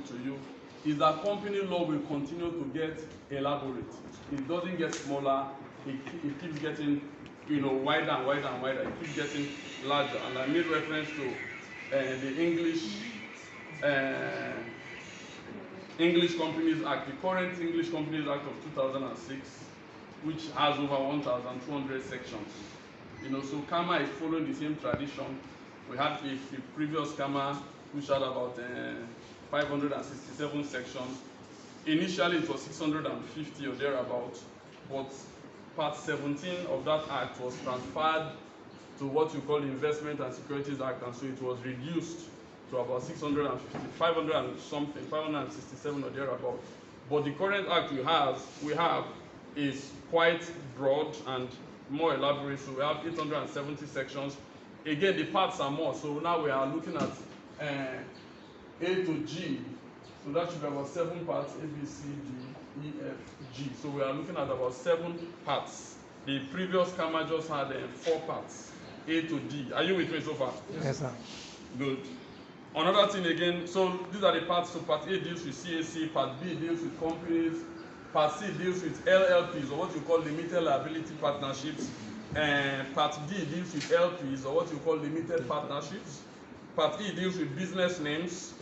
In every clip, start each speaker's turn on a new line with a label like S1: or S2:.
S1: to you is that company law will continue to get elaborate. It doesn't get smaller. It keeps getting, wider and wider and wider. It keeps getting larger. And I made reference to the English Companies Act, the current English Companies Act of 2006, which has over 1,200 sections. So CAMA is following the same tradition. We had the previous CAMA, which had about 567 sections. Initially, it was 650 or thereabout, but Part 17 of that act was transferred to what you call the Investment and Securities Act, and so it was reduced to about 650, 500 and something, 567 or thereabout. But the current act we have is quite broad and more elaborate. So we have 870 sections. Again, the parts are more. So now we are looking at A to G. So that should be about 7 parts: A, B, C, D, E, F, G. So we are looking at about 7 parts. The previous CAMA just had 4 parts, A to D. Are you with me so far?
S2: Yes, sir.
S1: Good. Another thing again, so these are the parts. So Part A deals with CAC, Part B deals with companies, Part C deals with LLPs, or what you call limited liability partnerships, and Part D deals with LPs, or what you call limited partnerships. Part E deals with business names,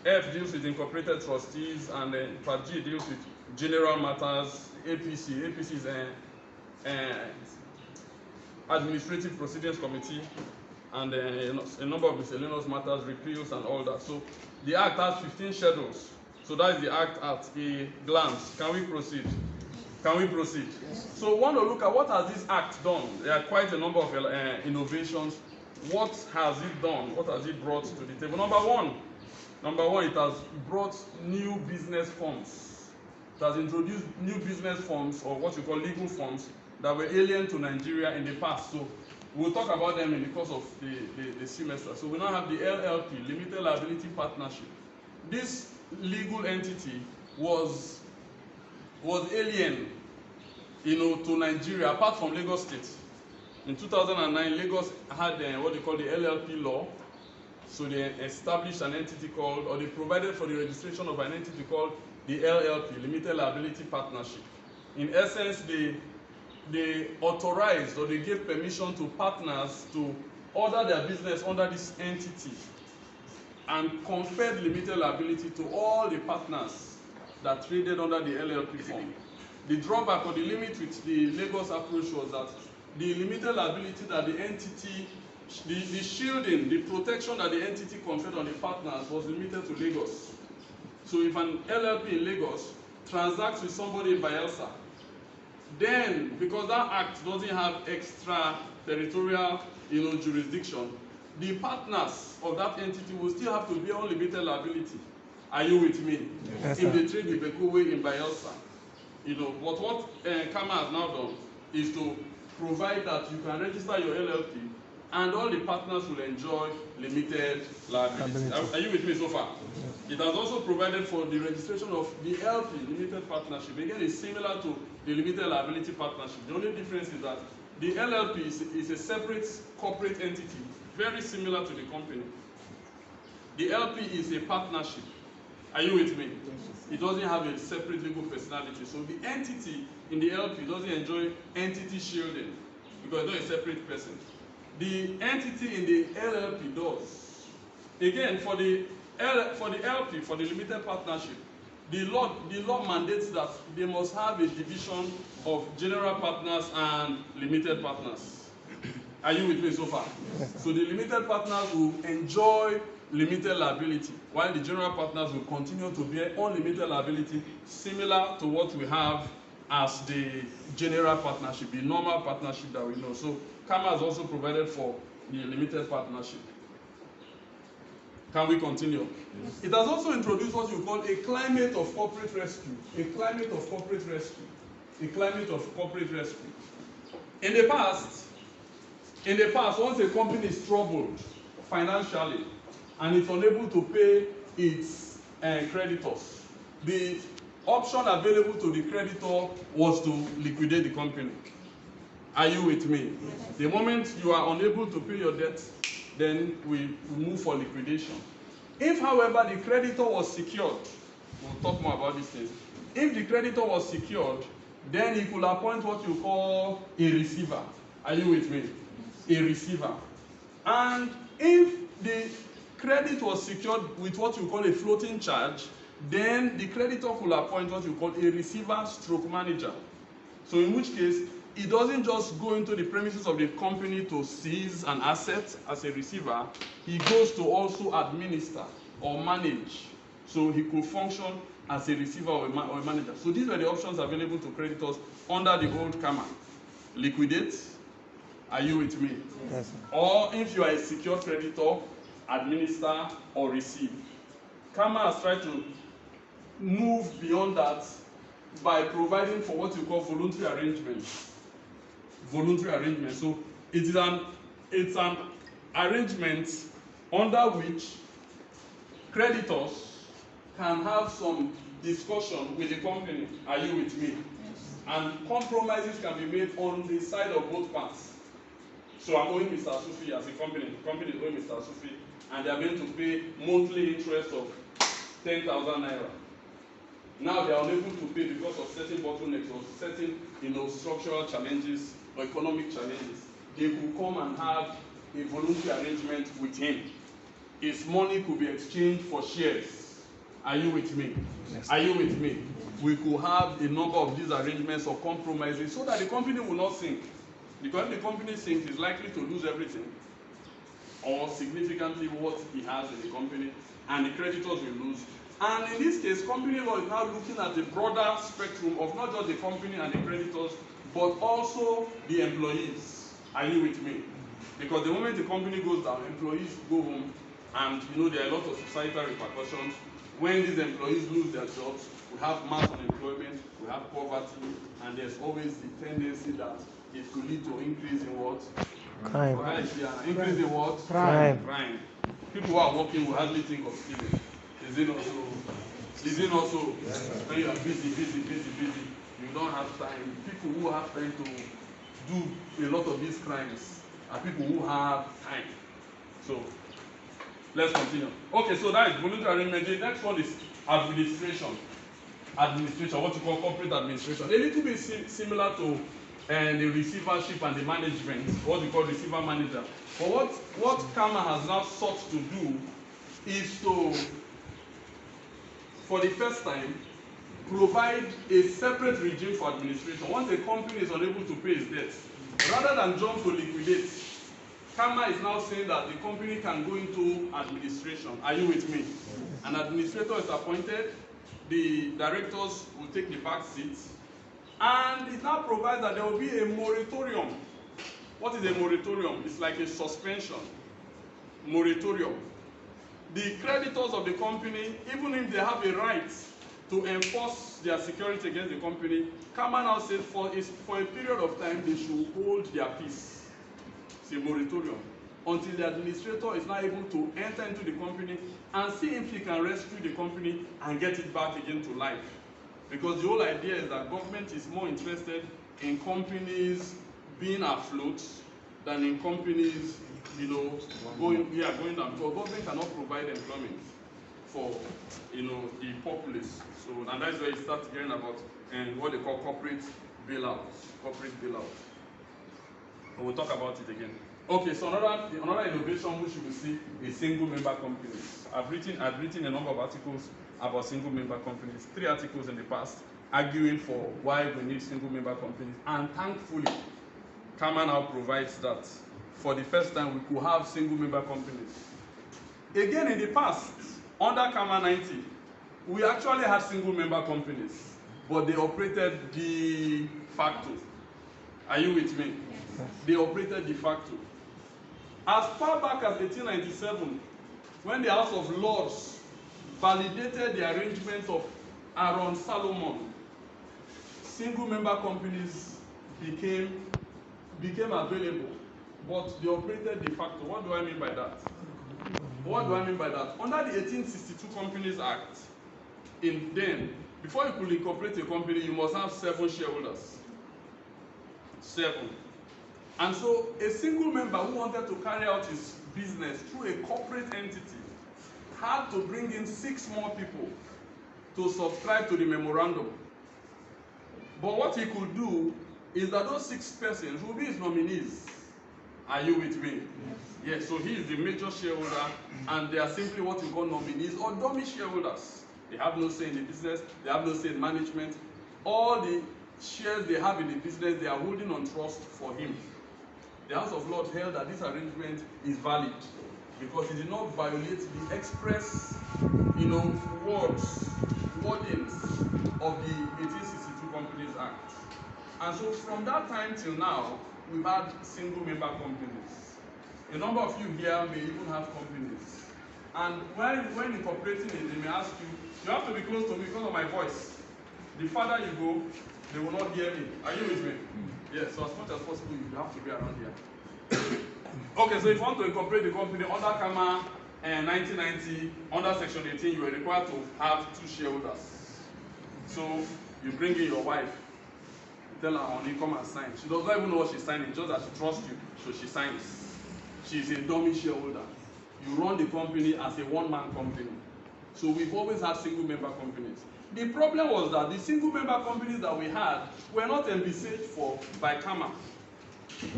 S1: F deals with incorporated trustees, and then Part G deals with general matters. APC is Administrative Proceedings Committee, and a number of miscellaneous matters, repeals, and all that. So the Act has 15 schedules. So that is the Act at a glance. Can we proceed? Can we proceed? Yes. So we want to look at what has this Act done. There are quite a number of innovations. What has it done? What has it brought to the table? Number one, it has brought new business forms. It has introduced new business forms, or what you call legal forms, that were alien to Nigeria in the past. So we'll talk about them in the course of the semester. So we now have the LLP, Limited Liability Partnership. This legal entity was alien, to Nigeria, apart from Lagos State. In 2009, Lagos had what they call the LLP law. So they established an entity called, or they provided for the registration of an entity called the LLP, Limited Liability Partnership. In essence, they authorized, or they gave permission to partners to order their business under this entity, and conferred limited liability to all the partners that traded under the LLP form. The drawback or the limit with the Lagos approach was that the limited liability that the entity, the shielding, the protection that the entity conferred on the partners was limited to Lagos. So if an LLP in Lagos transacts with somebody in Bayelsa, then because that act doesn't have extra territorial jurisdiction, the partners of that entity will still have to bear unlimited liability. Are you with me?
S2: Yes,
S1: if they trade with Bekowe in Bayelsa. But what CAMA has now done is to provide that you can register your LLP and all the partners will enjoy limited liability. Are you with me so far? Yes. It has also provided for the registration of the LP, Limited Partnership. Again, it's similar to the Limited Liability Partnership. The only difference is that the LLP is a separate corporate entity, very similar to the company. The LP is a partnership. Are you with me? It doesn't have a separate legal personality. So the entity in the LP doesn't enjoy entity shielding because it's not a separate person. The entity in the LLP does. Again, for the LP, for the limited partnership, the law mandates that they must have a division of general partners and limited partners. Are you with me so far? So the limited partners will enjoy limited liability, while the general partners will continue to bear unlimited liability, similar to what we have as the general partnership, the normal partnership that we know. So CAMA has also provided for the limited partnership. Can we continue? Yes. It has also introduced what you call a climate of corporate rescue. A climate of corporate rescue. A climate of corporate rescue. In the past, once a company is troubled financially and it's unable to pay its creditors, the option available to the creditor was to liquidate the company. Are you with me? Yes. The moment you are unable to pay your debt, then we move for liquidation. If, however, the creditor was secured, we'll talk more about these things. If the creditor was secured, then he could appoint what you call a receiver. Are you with me? A receiver. And if the credit was secured with what you call a floating charge, then the creditor could appoint what you call a receiver stroke manager. So in which case, he doesn't just go into the premises of the company to seize an asset as a receiver, he goes to also administer or manage. So he could function as a receiver or a manager. So these were the options available to creditors under the old CAMA. Liquidate, are you with me?
S2: Yes, sir.
S1: Or if you are a secured creditor, administer or receive. CAMA has tried to move beyond that by providing for what you call voluntary arrangements. Voluntary arrangement. So it's an arrangement under which creditors can have some discussion with the company. Are you with me?
S3: Yes.
S1: And compromises can be made on the side of both parts. So I'm owing Mr. Sufi as a company. The company is owing Mr. Sufi, and they are going to pay monthly interest of 10,000 naira. Now they are unable to pay because of certain bottlenecks or certain, structural challenges or economic challenges. They could come and have a voluntary arrangement with him. His money could be exchanged for shares. Are you with me?
S2: Yes.
S1: Are you with me? We could have a number of these arrangements or compromises so that the company will not sink. Because if the company sinks, he's likely to lose everything or significantly what he has in the company, and the creditors will lose. And in this case, company law is now looking at the broader spectrum of not just the company and the creditors, but also the employees. Are you with me? Because the moment the company goes down, employees go home, and there are a lot of societal repercussions. When these employees lose their jobs, we have mass unemployment, we have poverty, and there's always the tendency that it could lead to increase in what?
S2: Crime.
S1: Increase in what?
S2: Crime.
S1: Crime. People who are working will hardly think of stealing. Is it not so? Is it not so? Yes, when you are busy, you don't have time. People who have time to do a lot of these crimes are people who have time. So let's continue. Okay, so that is voluntary arrangement. The next one is administration. Administration, what you call corporate administration. A little bit similar to the receivership and the management, what we call receiver manager. But what CAMA has now sought to do is to, for the first time, provide a separate regime for administration. Once a company is unable to pay its debts, rather than jump to liquidate, CAMA is now saying that the company can go into administration. Are you with me? An administrator is appointed, the directors will take the back seat, and it now provides that there will be a moratorium. What is a moratorium? It's like a suspension. Moratorium. The creditors of the company, even if they have a right to enforce their security against the company, CAMA now says for a period of time they should hold their peace. It's a moratorium. Until the administrator is now able to enter into the company and see if he can rescue the company and get it back again to life. Because the whole idea is that government is more interested in companies being afloat than in companies, going down. So government cannot provide employment for, the populace. So, and that's where you start hearing about what they call corporate bailouts. Corporate bailouts. But we'll talk about it again. Okay, so another innovation which you will see is single member companies. I've written a number of articles about single member companies, 3 articles in the past, arguing for why we need single member companies. And thankfully, CAMA now provides that for the first time we could have single member companies. Again, in the past, under CAMA 90, we actually had single member companies, but they operated de facto. Are you with me?
S3: Yes.
S1: They operated de facto. As far back as 1897, when the House of Lords validated the arrangement of Aaron Salomon, single member companies became available, but they operated de facto. What do I mean by that? What do I mean by that? Under the 1862 Companies Act, before you could incorporate a company, you must have 7 shareholders. 7. And so a single member who wanted to carry out his business through a corporate entity had to bring in 6 more people to subscribe to the memorandum. But what he could do is that those 6 persons will be his nominees. Are you with me? Yes, so he is the major shareholder, and they are simply what we call nominees or dummy shareholders. They have no say in the business, they have no say in management. All the shares they have in the business, they are holding on trust for him. The House of Lords held that this arrangement is valid because it did not violate the express, wordings of the 1862 Companies Act. And so from that time till now, we've had single-member companies. A number of you here may even have companies. And when incorporating it, they may ask you, you have to be close to me because of my voice. The farther you go, they will not hear me. Are you with me? Yes, so as much as possible, you have to be around here. Okay, so if you want to incorporate the company under CAMA 1990, under Section 18, you are required to have 2 shareholders. So you bring in your wife, you tell her, honey, come and sign. She does not even know what she's signing, just that she trusts you, so she signs. She's a dummy shareholder. You run the company as a one-man company. So we've always had single-member companies. The problem was that the single-member companies that we had were not envisaged for by CAMA.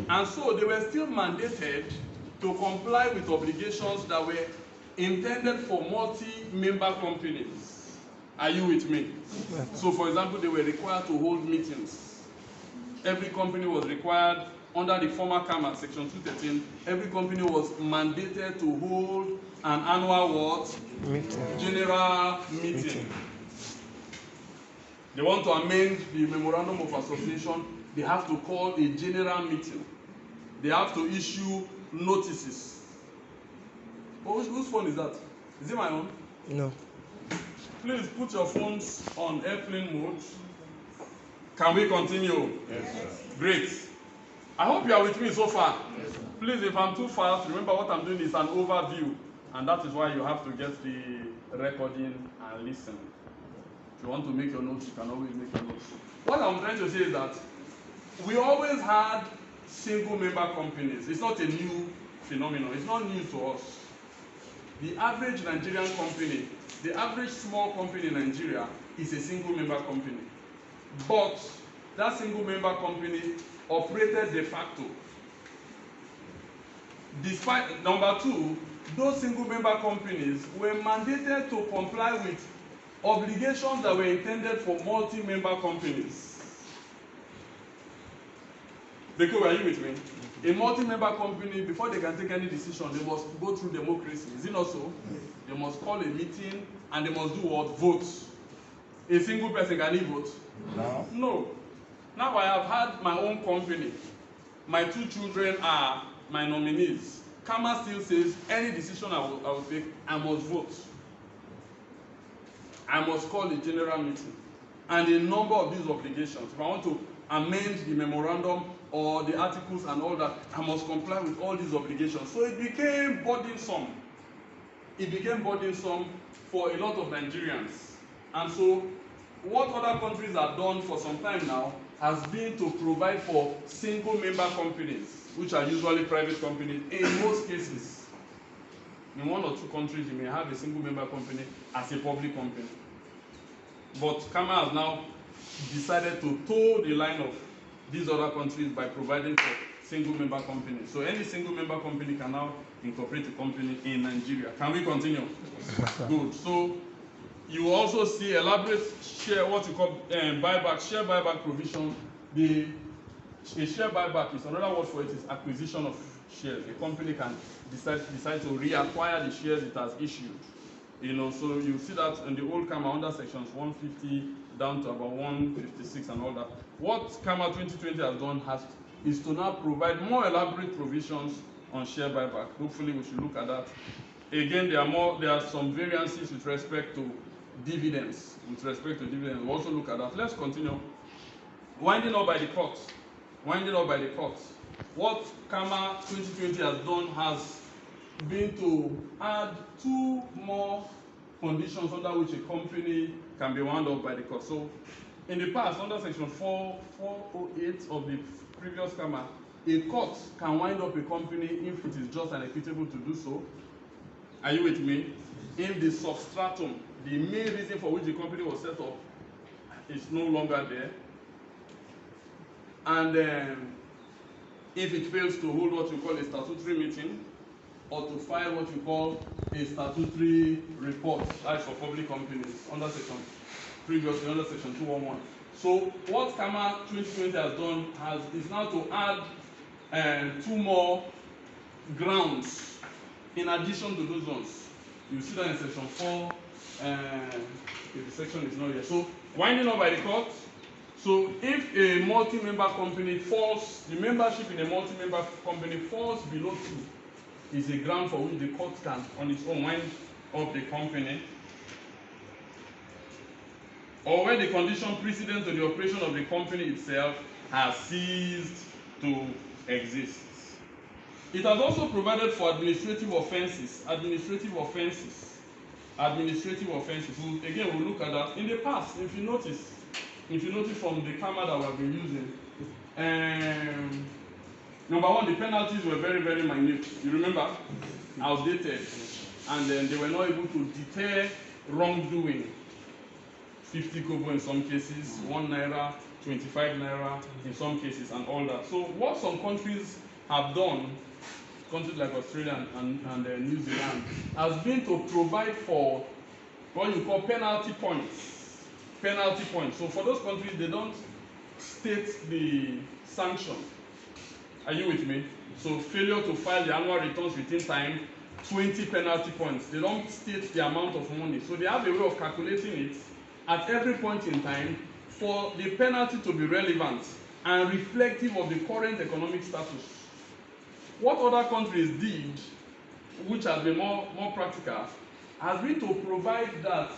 S1: And so they were still mandated to comply with obligations that were intended for multi-member companies. Are you with me? So for example, they were required to hold meetings. Every company was required, under the former CAMA, Section 213, every company was mandated to hold an annual what? General meeting. They want to amend the Memorandum of Association, they have to call a general meeting. They have to issue notices. Oh, whose phone is that? Is it my own?
S2: No.
S1: Please put your phones on airplane mode. Can we continue?
S3: Yes, sir.
S1: Great. I hope you are with me so far. Yes, sir. Please, if I'm too fast, remember what I'm doing is an overview, and that is why you have to get the recording and listen. If you want to make your notes, you can always make your notes. What I'm trying to say is that we always had single-member companies. It's not a new phenomenon. It's not new to us. The average Nigerian company, the average small company in Nigeria is a single-member company. But that single-member company operated de facto. Despite, number 2, those single-member companies were mandated to comply with obligations that were intended for multi-member companies. Because, are you with me? A multi-member company, before they can take any decision, they must go through democracy. Is it not so? They must call a meeting and they must do what? Vote. A single person can he vote?
S3: No.
S1: No. Now I have had my own company. My 2 children are my nominees. CAMA still says any decision I will take, I must vote. I must call a general meeting. And a number of these obligations, if I want to amend the memorandum or the articles and all that, I must comply with all these obligations. So it became burdensome. It became burdensome for a lot of Nigerians. And so what other countries have done for some time now has been to provide for single-member companies, which are usually private companies in most cases. In 1 or 2 countries, you may have a single-member company as a public company. But CAMA has now decided to toe the line of these other countries by providing for single-member companies. So any single-member company can now incorporate a company in Nigeria. Can we continue? Good. So you also see elaborate share, what you call buyback, share buyback provision. A share buyback is another word for it is acquisition of shares. A company can decide to reacquire the shares it has issued. So you see that in the old CAMA under sections 150 down to about 156 and all that. What CAMA 2020 has done is to now provide more elaborate provisions on share buyback. Hopefully we should look at that. Again, there are some variances with respect to dividends. We'll also look at that. Let's continue. Winding up by the court. What CAMA 2020 has done has been to add 2 more conditions under which a company can be wound up by the court. So in the past, under section 408 of the previous CAMA, a court can wind up a company if it is just and equitable to do so. Are you with me? if the substratum, the main reason for which the company was set up, is no longer there, and if it fails to hold what you call a statutory meeting, or to file what you call a statutory report, that's for public companies, under section 211. So what CAMA 2020 has done is now to add 2 more grounds in addition to those ones. You see that in section 4. The section is not here. So winding up by the court. So if a multi-member company falls, the membership in a multi-member company falls below 2, is a ground for which the court can on its own wind up the company, or where the condition precedent to the operation of the company itself has ceased to exist. It has also provided for administrative offenses. Administrative offenses. We'll look at that. In the past, if you notice from the CAMA that we have been using, number one, the penalties were very, very minute. You remember? Outdated. And then they were not able to deter wrongdoing. 50 kobo in some cases, 1 naira, 25 naira in some cases, and all that. So what some countries have done, countries like Australia and New Zealand, has been to provide for what you call penalty points. Penalty points. So for those countries, they don't state the sanction. Are you with me? So failure to file the annual returns within time, 20 penalty points. They don't state the amount of money. So they have a way of calculating it at every point in time for the penalty to be relevant and reflective of the current economic status. What other countries did, which has been more practical, has been to provide that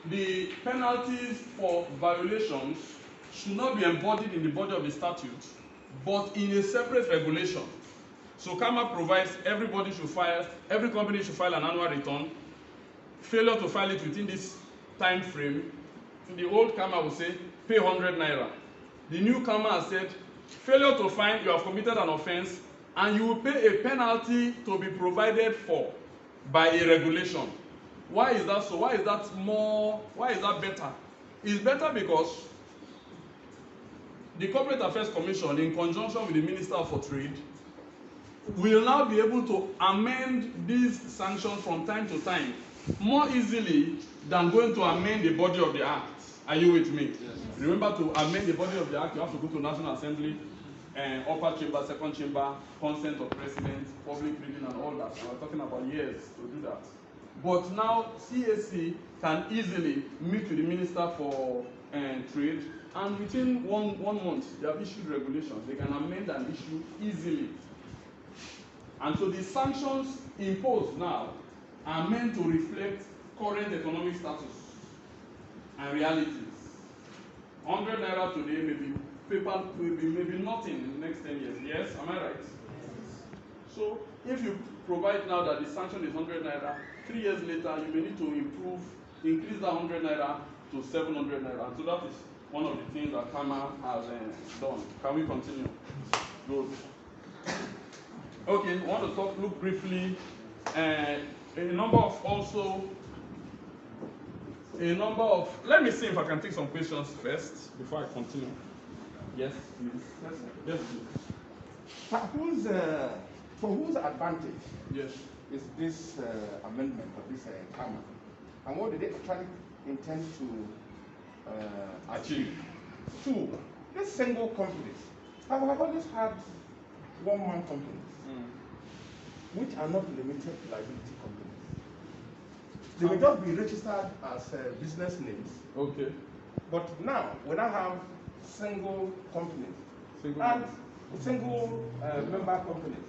S1: the penalties for violations should not be embodied in the body of the statute, but in a separate regulation. So CAMA provides every company should file an annual return. Failure to file it within this time frame, the old CAMA will say, pay 100 naira. The new CAMA has said, failure to file, you have committed an offense, and you will pay a penalty to be provided for by a regulation. Why is that so? Why is that better? It's better because the Corporate Affairs Commission, in conjunction with the Minister for Trade, will now be able to amend these sanctions from time to time more easily than going to amend the body of the Act. Are you with me? Yes. Remember, to amend the body of the Act, you have to go to National Assembly, upper chamber, second chamber, consent of president, public reading, and all that. And we're talking about years to do that. But now CAC can easily meet with the Minister for Trade, and within one month they have issued regulations. They can amend and issue easily. And so the sanctions imposed now are meant to reflect current economic status and realities. 100 naira today may be nothing in the next 10 years. Yes, am I right? So if you provide now that the sanction is 100 naira, 3 years later you may need to increase that 100 naira to 700 naira. And so that is one of the things that CAMA has done. Can we continue? Good. Okay, I want to look briefly let me see if I can take some questions first before I continue. Yes, please. Yes, please.
S2: For whose advantage
S1: yes.
S2: is this amendment of this CAMA? And what did they actually intend to achieve? 2, these single companies. I have always had one-man companies, which are not limited liability companies. They may just be registered as business names.
S1: Okay.
S2: But now, we now have single companies single member companies.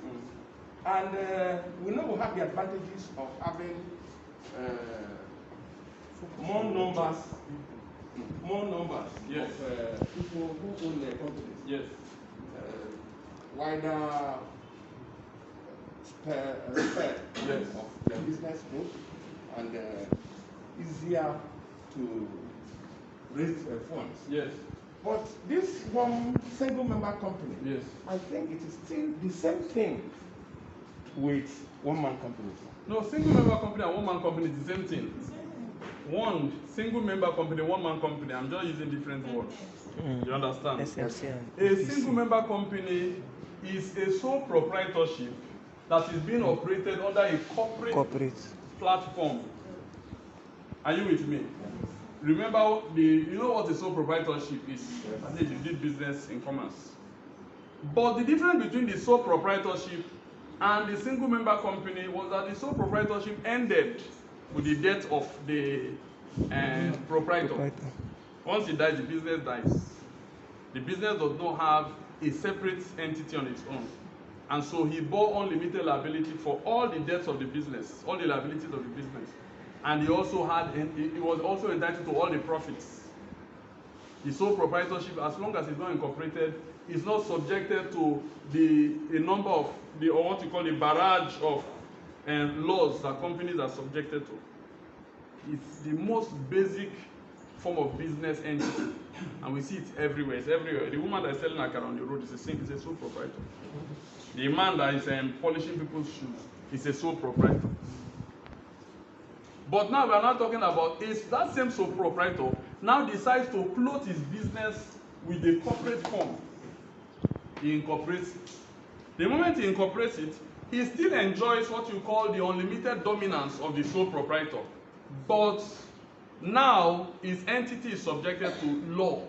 S2: And we know we have the advantages of having more numbers
S1: yes.
S2: of people who own their companies.
S1: Yes.
S2: Wider spread
S1: yes.
S2: of their business growth, and easier to raise funds.
S1: Yes.
S2: But this one single member company,
S1: yes.
S2: I think it is still the same thing with one-man companies?
S1: No, single member company and one-man company is the same thing. One single member company, one-man company. I'm just using different words. You understand? A single member company is a sole proprietorship that is being operated under a corporate platform. Are you with me? Remember, you know what a sole proprietorship is? I think you did business in commerce. But the difference between the sole proprietorship and the single member company was that the sole proprietorship ended with the death of the proprietor. Once he dies, the business dies. The business does not have a separate entity on its own. And so he bore unlimited liability for all the debts of the business, all the liabilities of the business. And he also he was also entitled to all the profits. The sole proprietorship, as long as it's not incorporated, is not subjected to a number of or what you call the barrage of laws that companies are subjected to. It's the most basic form of business entity, and we see it everywhere. It's everywhere. The woman that is selling akara on the road is a sole proprietor. The man that is polishing people's shoes is a sole proprietor. But now we are not talking about that same sole proprietor now decides to clothe his business with a corporate form. He incorporates it. The moment he incorporates it, he still enjoys what you call the unlimited dominance of the sole proprietor. But now his entity is subjected to law.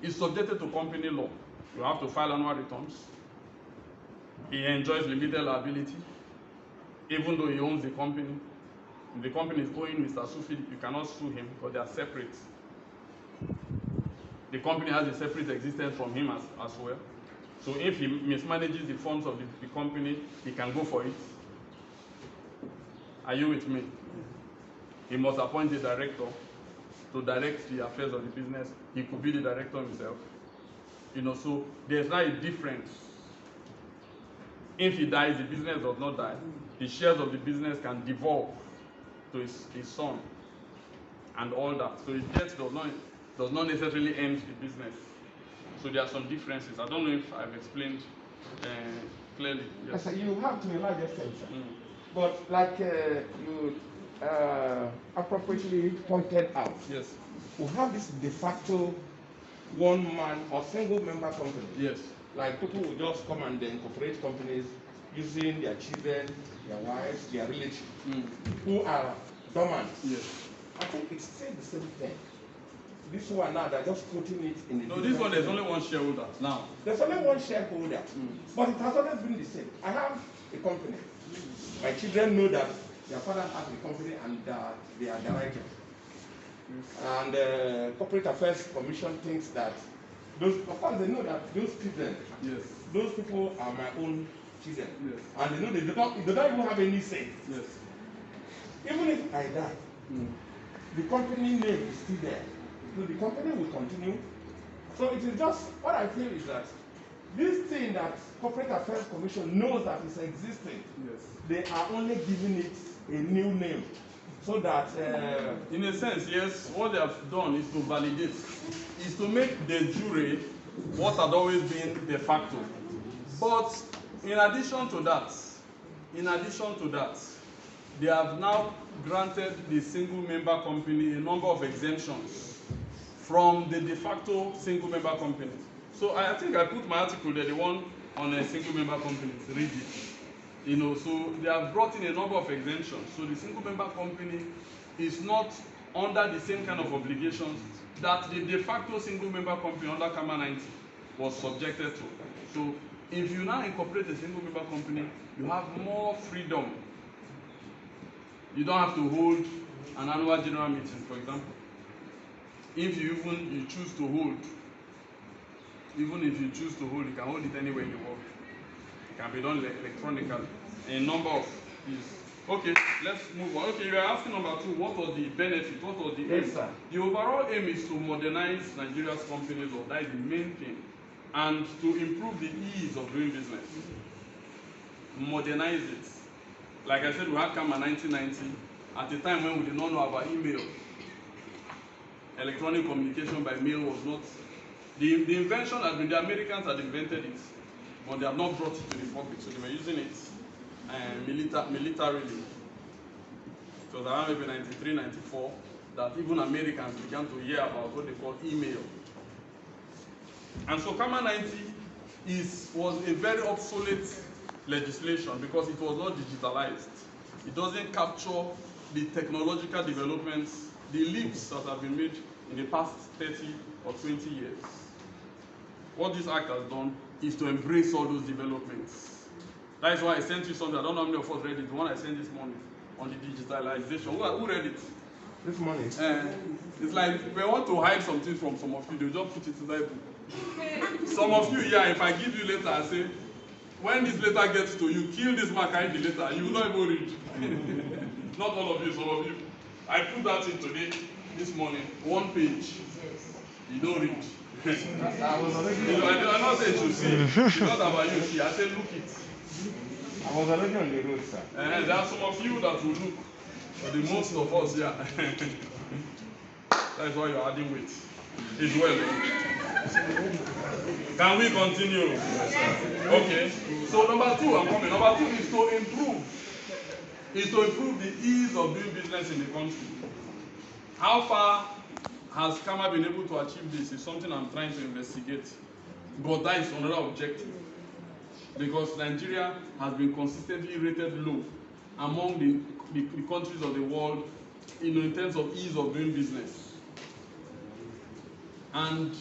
S1: It's subjected to company law. You have to file annual returns. He enjoys limited liability, even though he owns the company. If the company is owing Mr. Sufi, you cannot sue him because they are separate. The company has a separate existence from him as well. So if he mismanages the funds of the company, he can go for it. Are you with me? He must appoint a director to direct the affairs of the business. He could be the director himself. So there's not a difference. If he dies, the business does not die. The shares of the business can devolve to his son and all that. So his death does not necessarily end the business. So there are some differences. I don't know if I've explained clearly.
S2: Yes. You have to a large extent. But like you appropriately pointed out,
S1: yes,
S2: we have this de facto one-man or single-member company.
S1: Yes.
S2: Like people will just come and incorporate companies using their children, their wives, their relatives, who are dormant.
S1: Yes.
S2: I think it's still the same thing. This one now, they're just putting it in the...
S1: No, this one, there's only one shareholder now.
S2: There's only one shareholder. But it has always been the same. I have a company. My children know that their father has a company and that they are directors. And the Corporate Affairs Commission thinks that of course, they know that those children,
S1: yes,
S2: those people are my own children.
S1: Yes.
S2: And they know they don't even have any say.
S1: Yes.
S2: Even if I die, the company name is still there. So the company will continue. So it is just, what I feel is that this thing that Corporate Affairs Commission knows that is existing,
S1: yes,
S2: they are only giving it a new name. So that...
S1: in a sense, yes, what they have done is to validate, is to make de jure what had always been de facto. But in addition to that, they have now granted the single member company a number of exemptions from the de facto single member company. So I think I put my article there, the one on a single member company, read it. So they have brought in a number of exemptions. So the single member company is not under the same kind of obligations that the de facto single member company under KAMA 90 was subjected to. So if you now incorporate a single member company, you have more freedom. You don't have to hold an annual general meeting, for example. If you choose to hold, you can hold it anywhere you want. It can be done electronically. A number of these. Okay, let's move on. Okay, you are asking number 2, what was the benefit? What was the aim?
S2: Yes, sir.
S1: The overall aim is to modernize Nigeria's companies, or that is the main thing, and to improve the ease of doing business. Modernize it. Like I said, we had KAMA 1990 at a time when we did not know about email. Electronic communication by mail was not the invention. Has been the Americans had invented it. but they have not brought it to the public. So they were using it militarily. It was around maybe 93, 94 that even Americans began to hear about what they call email. And so CAMA 90 was a very obsolete legislation because it was not digitalized. It doesn't capture the technological developments, the leaps that have been made in the past 30 or 20 years. What this act has done is to embrace all those developments. That is why I sent you something. I don't know how many of us read it. The one I sent this morning on the digitalization. Who read it?
S2: This morning.
S1: It's like we want to hide something from some of you. They'll just put it inside book. Some of you, yeah, if I give you letter, I say, when this letter gets to you, kill this man carrying the letter. You will not even read. Not all of you, some of you. I put that in today, this morning, 1 page. You don't read. I'm not saying you see. It's not about you see. I said look it.
S2: I was already on the road, sir.
S1: There are some of you that will look. But the most of us, yeah. That's why you're adding weight. It's well. Can we continue? Okay. So number 2, I'm coming. Number 2 is to improve the ease of doing business in the country. How far has CAMA been able to achieve this is something I'm trying to investigate. But that is another objective. Because Nigeria has been consistently rated low among the countries of the world, in terms of ease of doing business. And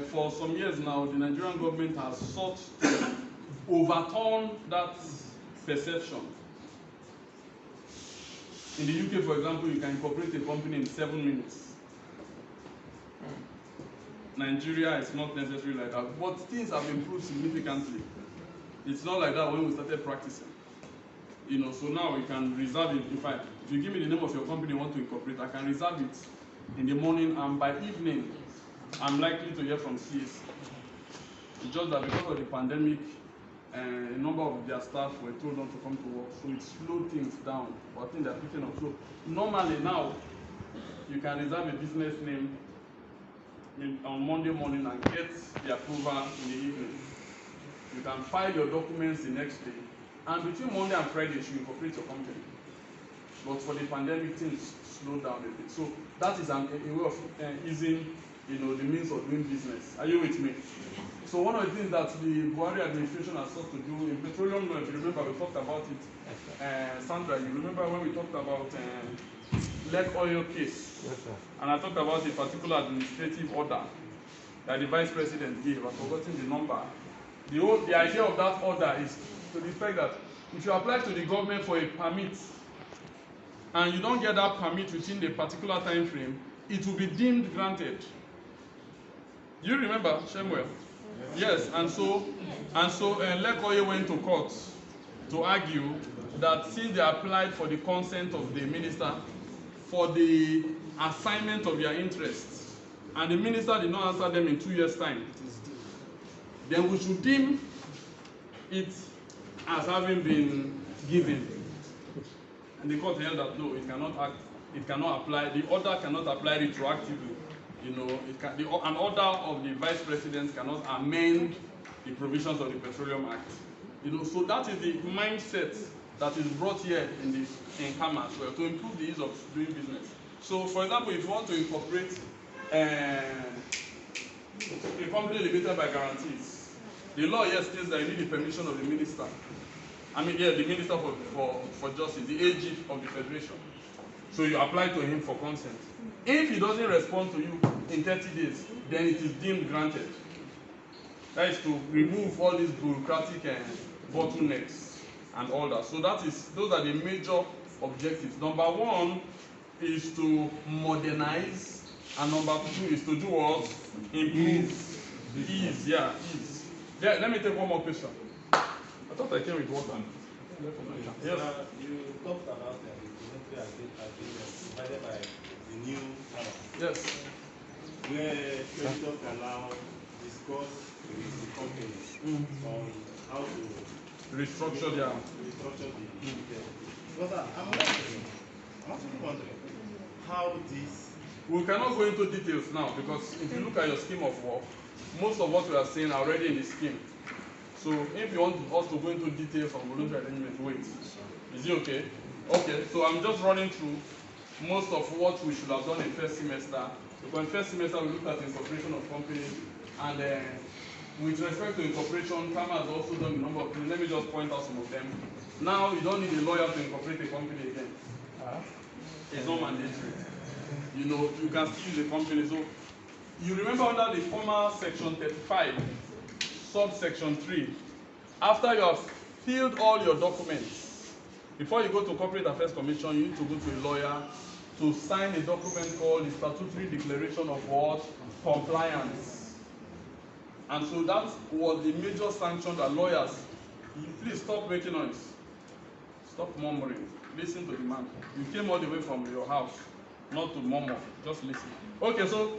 S1: for some years now, the Nigerian government has sought to overturn that perception. In the UK, for example, you can incorporate a company in 7 minutes. Nigeria is not necessarily like that, but things have improved significantly. It's not like that when we started practicing. So now we can reserve it. In fact, if you give me the name of your company you want to incorporate, I can reserve it in the morning, and by evening, I'm likely to hear from CS. It's just that because of the pandemic, a number of their staff were told not to come to work, so it slowed things down. But I think they're picking up. So normally now, you can reserve a business name on Monday morning and get the approval in the evening. You can file your documents the next day, and between Monday and Friday, you should incorporate your company. But for the pandemic, things slowed down a bit. So that is a way of easing, the means of doing business. Are you with me? So one of the things that the Buhari administration has sought to do in petroleum law, if you remember, we talked about it. Sandra, you remember when we talked about Lake Oil case?
S2: Yes, sir.
S1: And I talked about a particular administrative order that the vice president gave. I've forgotten the number. The idea of that order is to the fact that if you apply to the government for a permit and you don't get that permit within the particular time frame, it will be deemed granted. You remember, Shemuel? Yes, and so Lake Oil went to court to argue that since they applied for the consent of the minister for the assignment of their interests, and the minister did not answer them in 2 years' time, then we should deem it as having been given. And the court held that no, it cannot apply, the order cannot apply retroactively. An order of the vice president cannot amend the provisions of the Petroleum Act. So that is the mindset that is brought here in CAMA as well, to improve the ease of doing business. So, for example, if you want to incorporate a company limited by guarantees, the law here states that you need the permission of the minister. The Minister for Justice, the AG of the Federation. So you apply to him for consent. If he doesn't respond to you in 30 days, then it is deemed granted. That is to remove all these bureaucratic bottlenecks and all that. So those are the major objectives. Number 1 is to modernize, and number 2 is to do what? Improve. Ease. Yeah, ease. Yeah, let me take one more question. I thought I came with water. Yes.
S3: You talked about the monetary agreement provided by the new CAMA.
S1: Yes.
S3: Where creditors can now discuss with the companies on how to
S1: restructure the
S3: But I'm actually wondering how this.
S1: We cannot go into details now, because if you look at your scheme of work, most of what we are saying are already in the scheme. So if you want us to go into details on voluntary arrangement, wait. Is it okay? Okay, so I'm just running through most of what we should have done in first semester. Because in first semester we looked at incorporation of companies, and with respect to incorporation, Kama has also done a number of things. Let me just point out some of them. Now you don't need a lawyer to incorporate a company again. It's not mandatory. You know, you can still use a company. So you remember under the former section 35, subsection 3, after you have filled all your documents, before you go to Corporate Affairs Commission, you need to go to a lawyer to sign a document called the Statutory Declaration of what? Compliance. And so that was the major sanction that lawyers, please stop making noise. Stop murmuring. Listen to the man. You came all the way from your house, not to murmur. Just listen. Okay, so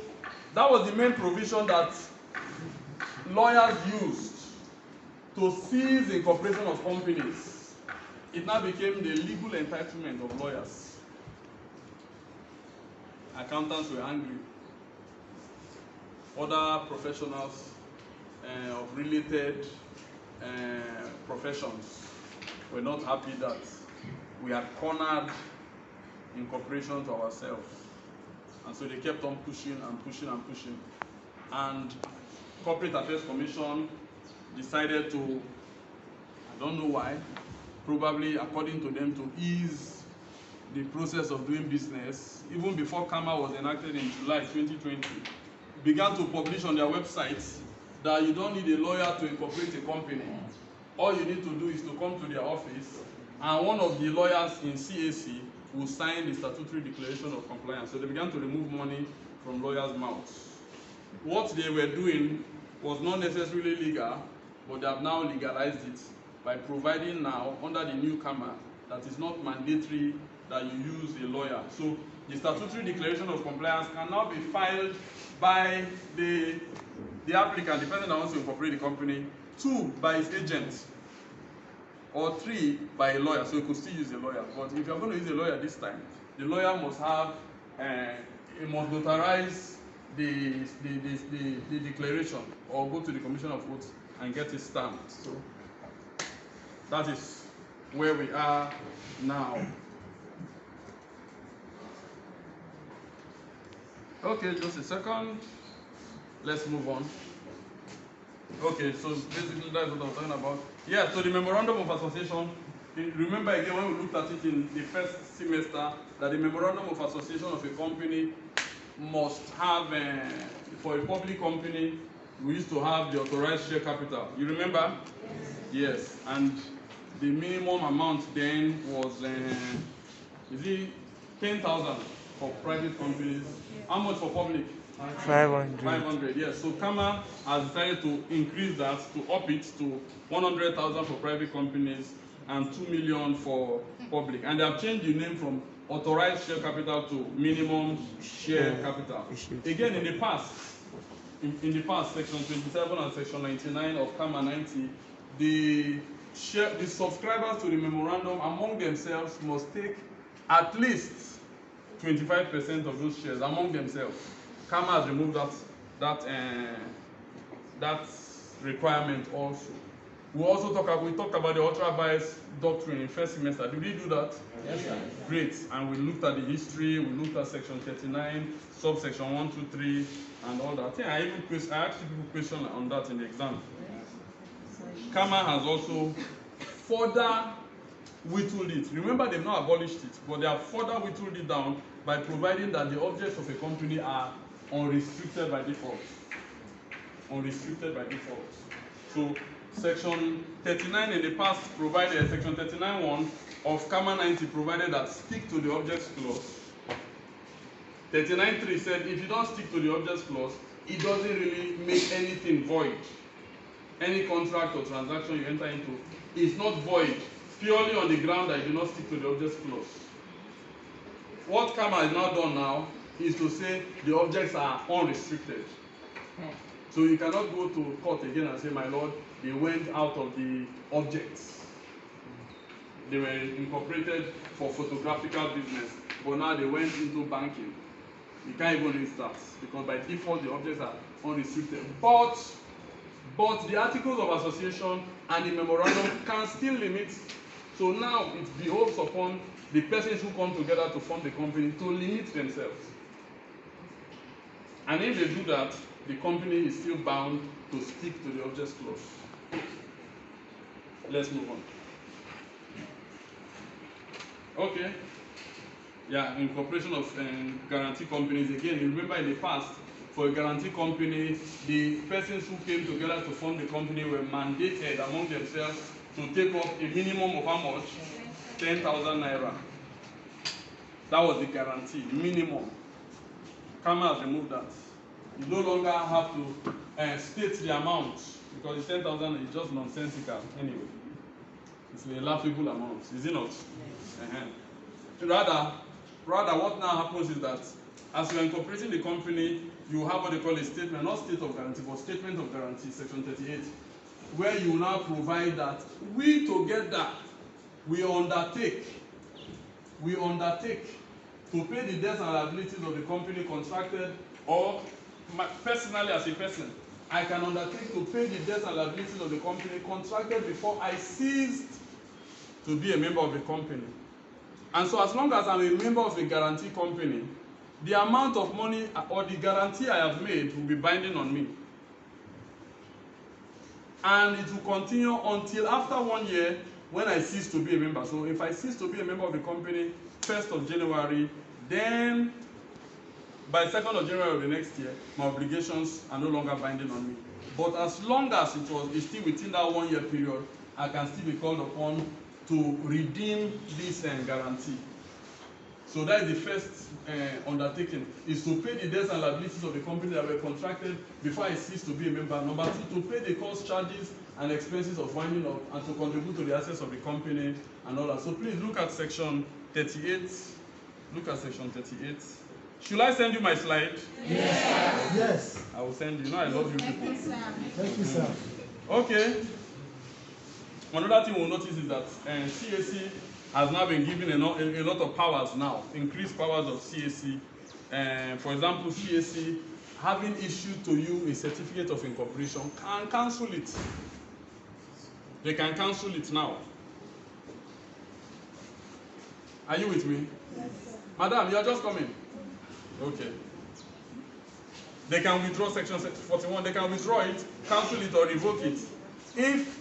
S1: that was the main provision that lawyers used to seize the incorporation of companies. It now became the legal entitlement of lawyers. Accountants were angry. Other professionals of related professions were not happy that we had cornered incorporation to ourselves. And so they kept on pushing and pushing and pushing. And Corporate Affairs Commission decided to, I don't know why, probably according to them, to ease the process of doing business, even before CAMA was enacted in July 2020, began to publish on their websites that you don't need a lawyer to incorporate a company. All you need to do is to come to their office, and one of the lawyers in CAC will sign the Statutory Declaration of Compliance. So they began to remove money from lawyers' mouths. What they were doing was not necessarily legal, but they have now legalized it by providing now, under the new CAMA, that it's not mandatory that you use a lawyer. So the Statutory Declaration of Compliance can now be filed by the applicant, the person that wants to incorporate the company, 2, by his agent, or 3, by a lawyer. So you could still use a lawyer. But if you're going to use a lawyer this time, the lawyer must have, he must notarize the declaration, or go to the Commission of Oaths and get it stamped. So that is where we are now. Okay, just a second. Let's move on. Okay, so basically that's what I'm talking about. Yeah, so the Memorandum of Association, remember again when we looked at it in the first semester, that the Memorandum of Association of a company must have, for a public company, we used to have the authorized share capital. You remember? Yes, and the minimum amount then was, is it 10,000 for private companies? How much for public?
S4: 500.
S1: 500, yes. So CAMA has decided to increase that, to up it to 100,000 for private companies and 2 million for public. And they have changed the name from authorized share capital to minimum share capital. Again, in the past, section 27 and section 99 of CAMA 90, the subscribers to the memorandum among themselves must take at least 25% of those shares among themselves. CAMA has removed that requirement also. We talked about the ultra vires doctrine in first semester. Did we do that?
S2: Yes, sir.
S1: Great. And we looked at the history, we looked at section 39, subsection 1, 2, 3, and all that. I asked people questions on that in the exam. CAMA has also further whittled it. Remember, they've not abolished it, but they have further whittled it down by providing that the objects of a company are unrestricted by default. Unrestricted by default. So section 39 in the past provided, section 39(1) of CAMA 90 provided that stick to the objects clause. 39(3) said if you don't stick to the objects clause, it doesn't really make anything void. Any contract or transaction you enter into is not void purely on the ground that you do not stick to the objects clause. What CAMA has now done now is to say the objects are unrestricted. So you cannot go to court again and say, my lord, they went out of the objects. They were incorporated for photographical business, but now they went into banking. You can't even list that because by default the objects are unrestricted. But But the articles of association and the memorandum can still limit. So now it behoves upon the persons who come together to form the company to limit themselves. And if they do that, the company is still bound to stick to the object clause. Let's move on. Okay. Yeah, incorporation of guarantee companies. Again, you remember in the past, for a guarantee company, the persons who came together to form the company were mandated among themselves to take up a minimum of how much? 10,000 naira. That was the guarantee, minimum. Kama has removed that. You no longer have to state the amount because the 10,000 is just nonsensical anyway. It's a laughable amount, is it not? Rather, what now happens is that as you are incorporating the company, you have what they call a statement, not state of guarantee, but statement of guarantee, section 38, where you now provide that we together, we undertake to pay the debts and liabilities of the company contracted, or personally as a person, I can undertake to pay the debts and liabilities of the company contracted before I ceased to be a member of the company. And so as long as I'm a member of a guarantee company, the amount of money or the guarantee I have made will be binding on me. And it will continue until after 1 year when I cease to be a member. So if I cease to be a member of the company 1st of January, then by 2nd of January of the next year, my obligations are no longer binding on me. But as long as it's still within that 1 year period, I can still be called upon to redeem this guarantee. So that is the first undertaking, is to pay the debts and liabilities of the company that were contracted before I cease to be a member. Number 2, to pay the cost, charges, and expenses of winding up and to contribute to the assets of the company and all that. So please look at section 38. Look at section 38. Should I send you my slide?
S4: Yes. Yes.
S1: I will send you. I love you people.
S4: Thank you, sir.
S1: Okay. Another thing we'll notice is that CAC has now been given a lot of powers now, increased powers of CAC. For example, CAC, having issued to you a certificate of incorporation, can cancel it. They can cancel it now. Are you with me?
S4: Yes.
S1: Madam, you are just coming. Okay. They can withdraw section 41. They can withdraw it, cancel it, or revoke it. If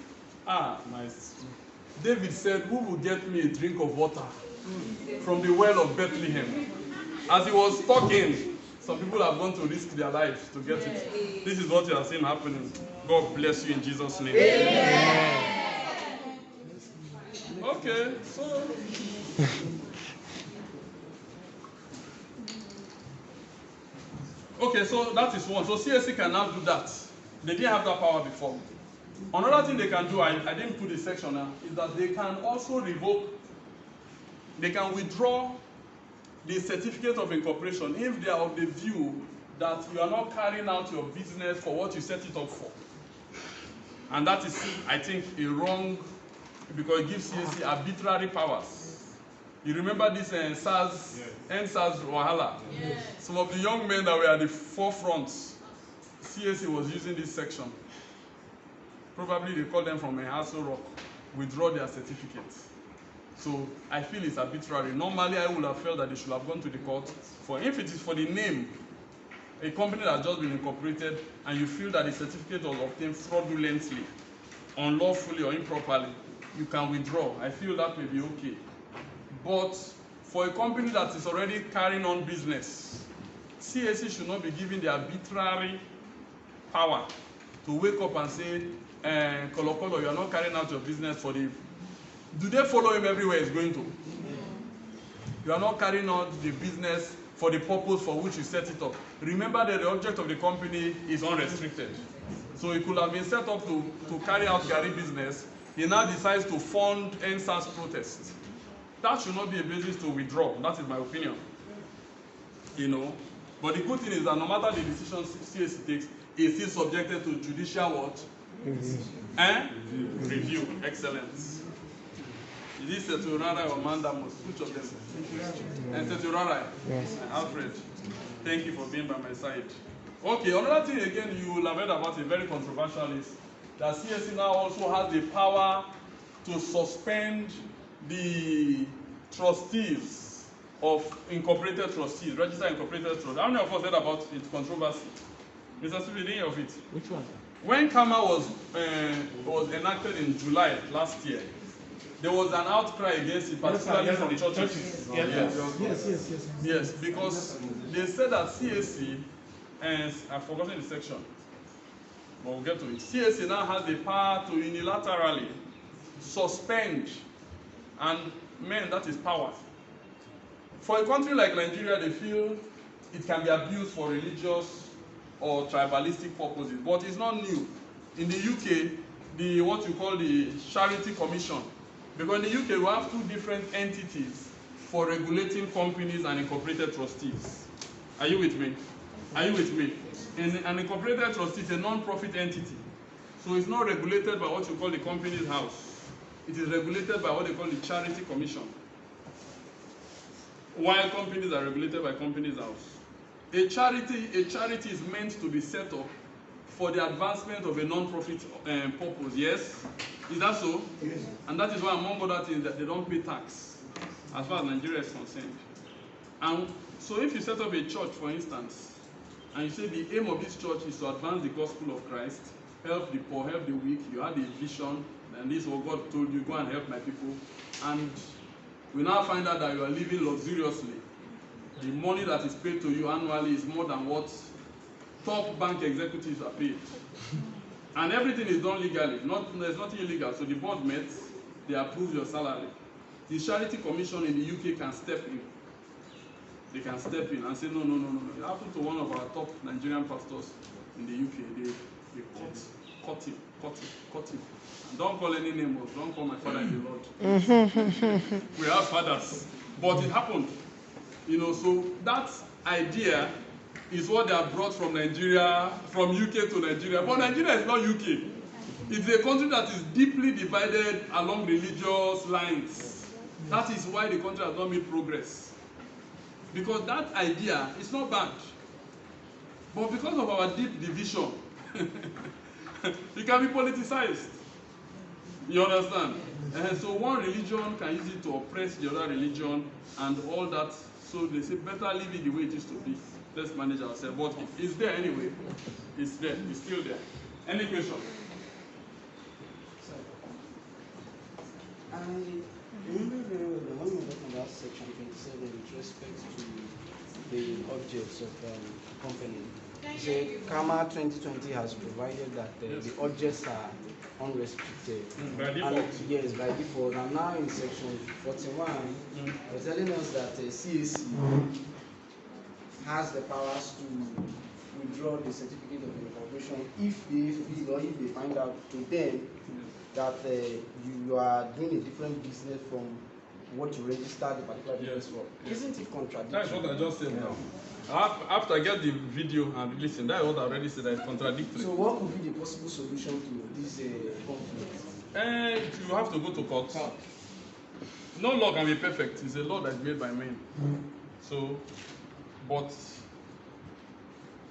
S1: David said, "Who will get me a drink of water from the well of Bethlehem?" As he was talking, some people have gone to risk their lives to get it. This is what you are seeing happening. God bless you in Jesus' name. Okay, so that is one. So CAC can now do that. They didn't have that power before. Another thing they can do, I didn't put this section now, is that they can also revoke, they can withdraw the certificate of incorporation if they are of the view that you are not carrying out your business for what you set it up for. And that is, I think, a wrong, because it gives CAC arbitrary powers. You remember this SARS,
S3: Yes.
S1: NSARS Wahala?
S5: Yes.
S1: Some of the young men that were at the forefront, CAC was using this section. Probably they call them from a Aso Rock, withdraw their certificates. So I feel it's arbitrary. Normally I would have felt that they should have gone to the court for, if it is for the name, a company that has just been incorporated and you feel that the certificate was obtained fraudulently, unlawfully or improperly, you can withdraw. I feel that may be okay. But for a company that is already carrying on business, CAC should not be given the arbitrary power to wake up and say, Kolo Kolo, you are not carrying out your business for the... Do they follow him everywhere he's going to? You are not carrying out the business for the purpose for which you set it up. Remember that the object of the company is unrestricted. So it could have been set up to carry out Gary business. He now decides to fund NSAS protest. That should not be a basis to withdraw. That is my opinion. You know? But the good thing is that no matter the decision CAC takes, it's still subjected to judicial what? Review. Excellent. Is this Seturara or Mandamos? Which of them? And Seturara.
S4: Yes.
S1: Alfred, thank you for being by my side. Okay, another thing again you will have heard about it, very controversial, is that CAC now also has the power to suspend the trustees of incorporated trustees, registered incorporated trustees. How many of us heard about its controversy? Mr. Stephen, any of it?
S5: Which one?
S1: When KAMA was enacted in July last year, there was an outcry against it, particularly from churches. Yes, because they said that CAC, and I've forgotten the section, but we'll get to it. CAC now has the power to unilaterally suspend, and that is power. For a country like Nigeria, they feel it can be abused for religious or tribalistic purposes, but it's not new. In the UK, what you call the Charity Commission, because in the UK we have two different entities for regulating companies and incorporated trustees. Are you with me? Are you with me? An incorporated trustee is a non-profit entity, so it's not regulated by what you call the Companies House. It is regulated by what they call the Charity Commission, while companies are regulated by Companies House. A charity is meant to be set up for the advancement of a non-profit purpose. Yes, is that so? Yes. And that is why, among other things, that they don't pay tax, as far as Nigeria is concerned. And so, if you set up a church, for instance, and you say the aim of this church is to advance the gospel of Christ, help the poor, help the weak, you had a vision, and this is what God told you, go and help my people, and we now find out that you are living luxuriously. The money that is paid to you annually is more than what top bank executives are paid. And everything is done legally. There's nothing illegal. So the board met, they approved your salary. The Charity Commission in the UK can step in. They can step in and say, no. It happened to one of our top Nigerian pastors in the UK. They cut him. And don't call any name, don't call my father in the Lord. We have fathers. But it happened. So that idea is what they have brought from Nigeria, from UK to Nigeria. But Nigeria is not UK. It's a country that is deeply divided along religious lines. That is why the country has not made progress. Because that idea is not bad. But because of our deep division, it can be politicized. You understand? So one religion can use it to oppress the other religion and all that. So they say, better leave it the way it used to be. Let's manage ourselves. But it's there anyway. It's there. It's still there. Any question?
S6: I remember very well that when we were talking about section 27 with respect to the objects of company, the KAMA 2020 has provided that the objects are unrestricted.
S1: By default.
S6: And, yes, by default. And now in section 41, they're telling us that CAC has the powers to withdraw the certificate of incorporation if they feel or if they find out to them that you are doing a different business from what you registered the particular business for. Isn't it contradictory?
S1: That's what I just said now. After I get the video and listen, that's what I already said, that it's contradictory.
S6: So what would be the possible solution to this conflict?
S1: You have to go to court. No law can be perfect. It's a law that's made by men. So, but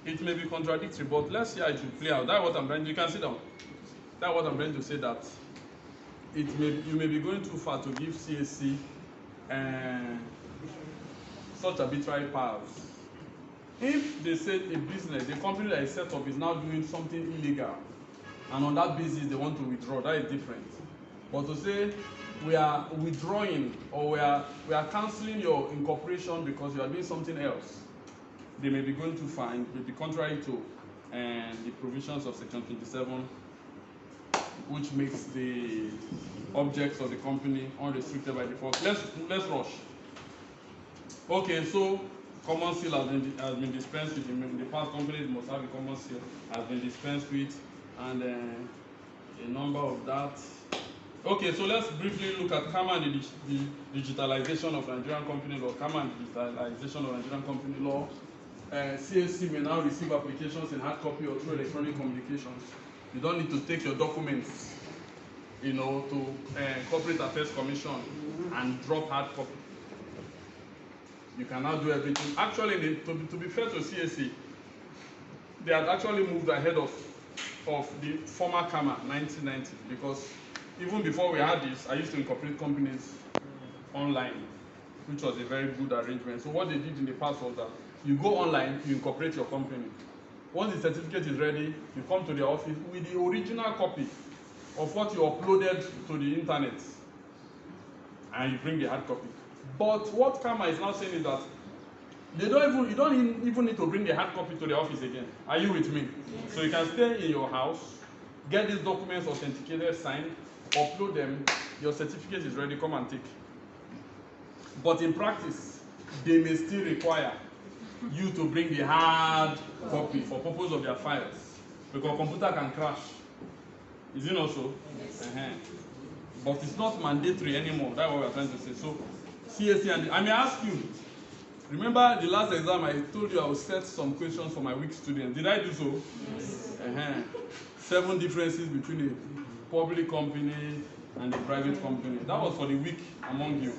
S1: it may be contradictory, but let's see how it will play out. That's what I'm trying to, you can sit down. That's what I'm trying to say, that you may be going too far to give CAC such arbitrary powers. If they say a business, a company that is set up is now doing something illegal, and on that basis they want to withdraw, that is different. But to say we are withdrawing or we are cancelling your incorporation because you are doing something else, they may be going too far and may be contrary to the provisions of Section 27, which makes the objects of the company unrestricted by default. Let's rush. Okay, so common seal has been dispensed with. In the past, companies must have a common seal, has been dispensed with, and a number of that. Okay, so let's briefly look at KAMA and the digitalization of Nigerian company law. KAMA and digitalization of Nigerian company law. CAC may now receive applications in hard copy or through electronic communications. You don't need to take your documents, to Corporate Affairs Commission and drop hard copy. You can now do everything. Actually, to be fair to CAC, they had actually moved ahead of the former Kama 1990, because even before we had this, I used to incorporate companies online, which was a very good arrangement. So what they did in the past was that you go online, you incorporate your company. Once the certificate is ready, you come to the office with the original copy of what you uploaded to the internet, and you bring the hard copy. But what Kama is now saying is that you don't even need to bring the hard copy to the office again. Are you with me? Yes. So you can stay in your house, get these documents authenticated, signed, upload them, your certificate is ready, come and take. But in practice, they may still require you to bring the hard copy for purpose of their files, because computer can crash. Is it not so? Yes. But it's not mandatory anymore. That's what we're trying to say. So CAC, and I may ask you, remember the last exam I told you I would set some questions for my weak students. Did I do so? Yes. 7 differences between a public company and a private company. That was for the weak among you.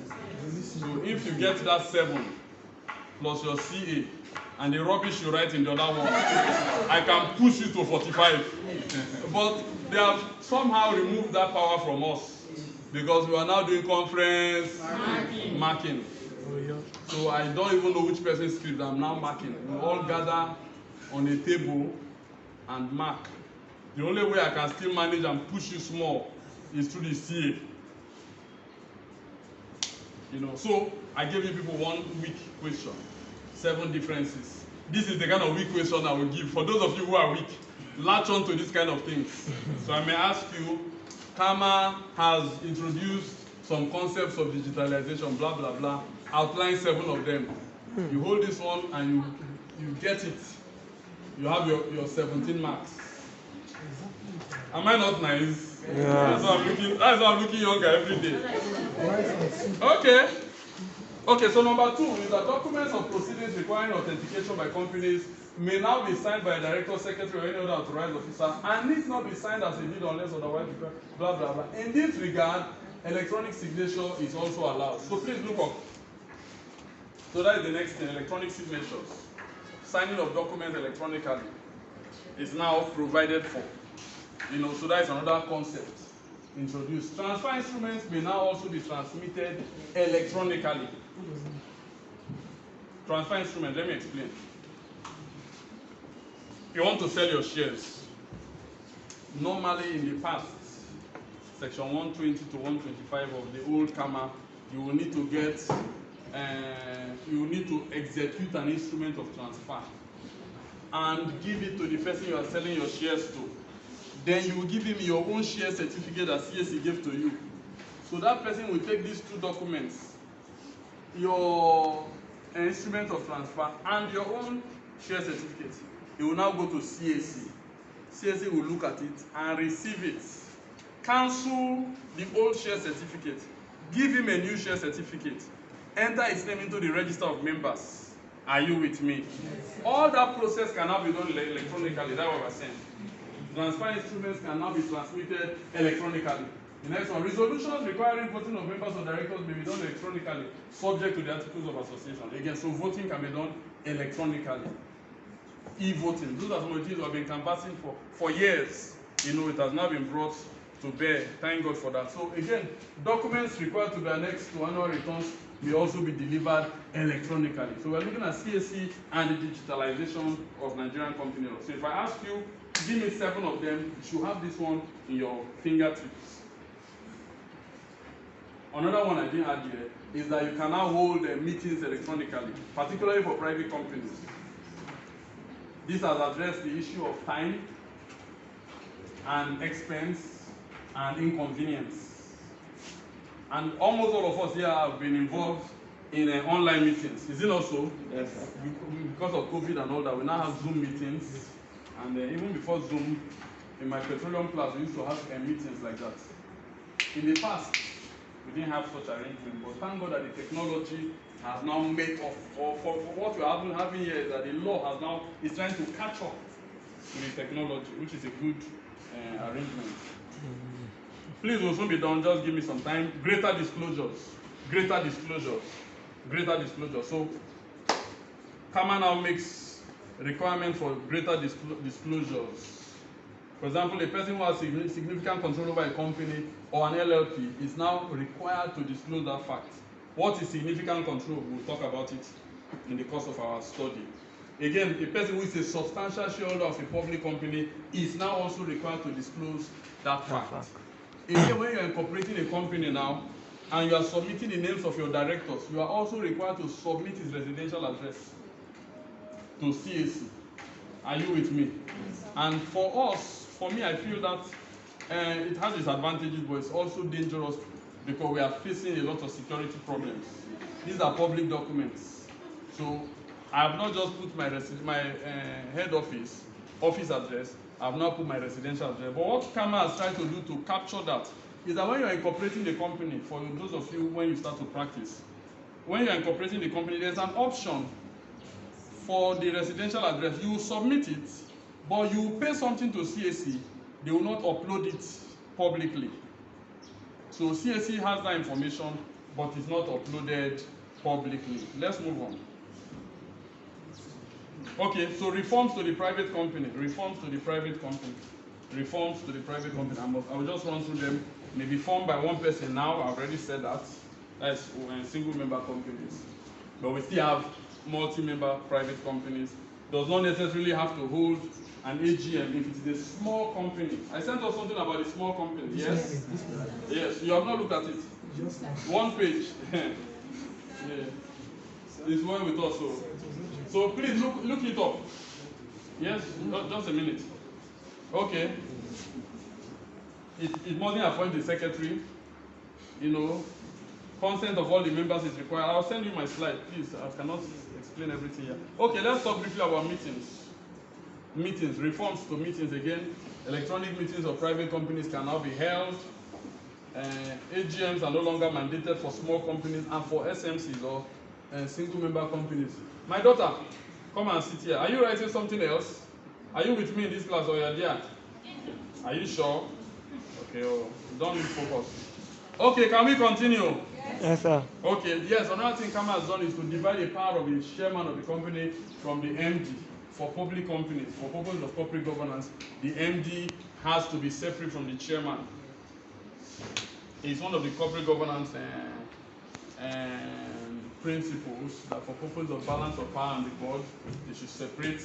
S1: So if you get that 7 plus your CA and the rubbish you write in the other one, I can push you to 45. But they have somehow removed that power from us, because we are now doing conference marking. So I don't even know which person's script I'm now marking. We all gather on a table and mark. The only way I can still manage and push you small is through the CA. So I gave you people 1 weak question, 7 differences. This is the kind of weak question I will give. For those of you who are weak, latch on to these kind of things. So I may ask you, Kama has introduced some concepts of digitalization, blah, blah, blah. Outline 7 of them. You hold this one and you get it. You have your 17 marks. Am I not nice? Yeah. That's why I'm looking younger every day. Okay, so number 2 is that documents of proceedings requiring authentication by companies may now be signed by a director, secretary, or any other authorized officer, and need not be signed as a deed unless otherwise blah, blah, blah. In this regard, electronic signature is also allowed. So please look up. So that is the next thing, electronic signatures. Signing of documents electronically is now provided for. So that is another concept introduced. Transfer instruments may now also be transmitted electronically. Transfer instrument, let me explain. You want to sell your shares. Normally in the past, section 120 to 125 of the old Kama, you will need to execute an instrument of transfer and give it to the person you are selling your shares to. Then you will give him your own share certificate that CAC gave to you. So that person will take these 2 documents, your instrument of transfer and your own share certificate. He will now go to CAC. CAC will look at it and receive it. Cancel the old share certificate. Give him a new share certificate. Enter his name into the register of members. Are you with me? Yes. All that process can now be done electronically. That's what we're saying. Transfer instruments can now be transmitted electronically. The next one, resolutions requiring voting of members or directors may be done electronically, subject to the articles of association. Again, so voting can be done electronically. E-voting, those are some of the things we have been canvassing for years. It has now been brought to bear. Thank God for that. So again, documents required to be annexed to annual returns may also be delivered electronically. So we're looking at CAC and the digitalization of Nigerian company law. So if I ask you, give me 7 of them, you should have this one in your fingertips. Another one I didn't add here is that you can now hold meetings electronically, particularly for private companies. This has addressed the issue of time and expense and inconvenience. And almost all of us here have been involved in online meetings. Is it not so? Yes, sir. Because of COVID and all that, we now have Zoom meetings. And even before Zoom, in my petroleum class, we used to have meetings like that. In the past, we didn't have such arrangement, but thank God that the technology has now made up. For what we are having here is that the law is trying to catch up to the technology, which is a good arrangement. Please, we'll soon be done. Just give me some time. Greater disclosures. So, Kama now makes requirement for greater disclosures. For example, a person who has significant control over a company or an LLP is now required to disclose that fact. What is significant control? We'll talk about it in the course of our study. Again, a person who is a substantial shareholder of a public company is now also required to disclose that fact. Again, when you are incorporating a company now and you are submitting the names of your directors, you are also required to submit his residential address to CAC. Are you with me? And for us, for me, I feel that it has its advantages, but it's also dangerous because we are facing a lot of security problems. These are public documents. So I have not just put my head office address, I have not put my residential address. But what CAMA has tried to do to capture that is that when you are incorporating the company, for those of you when you start to practice, when you are incorporating the company, there's an option for the residential address. You will submit it, but you will pay something to CAC. They will not upload it publicly. So CAC has that information, but it's not uploaded publicly. Let's move on. Okay, so reforms to the private company. Reforms to the private company. Reforms to the private company. I will just run through them. May be formed by one person now. I've already said that. That's single member companies. But we still have multi-member private companies. Does not necessarily have to hold an AGM if it is a small company. I sent us something about a small company. Yes? Yes, you have not looked at it. One page. Yeah. It's one with us. So please look it up. Yes, just a minute. Okay. It mustn't appoint the secretary. You know, consent of all the members is required. I'll send you my slide, please. I cannot explain everything here. Okay, let's talk briefly about meetings. Meetings, reforms to meetings again. Electronic meetings of private companies can now be held. AGMs are no longer mandated for small companies and for SMCs or single member companies. My daughter, come and sit here. Are you writing something else? Are you with me in this class or you're there? Are you sure? Okay, don't lose focus. Okay, can we continue?
S5: Yes, sir.
S1: Okay, yes, another thing CAMA has done is to divide the power of the chairman of the company from the MD. For public companies, for purposes of corporate governance, the MD has to be separate from the chairman. It's one of the corporate governance principles that for purposes of balance of power on the board, they should separate.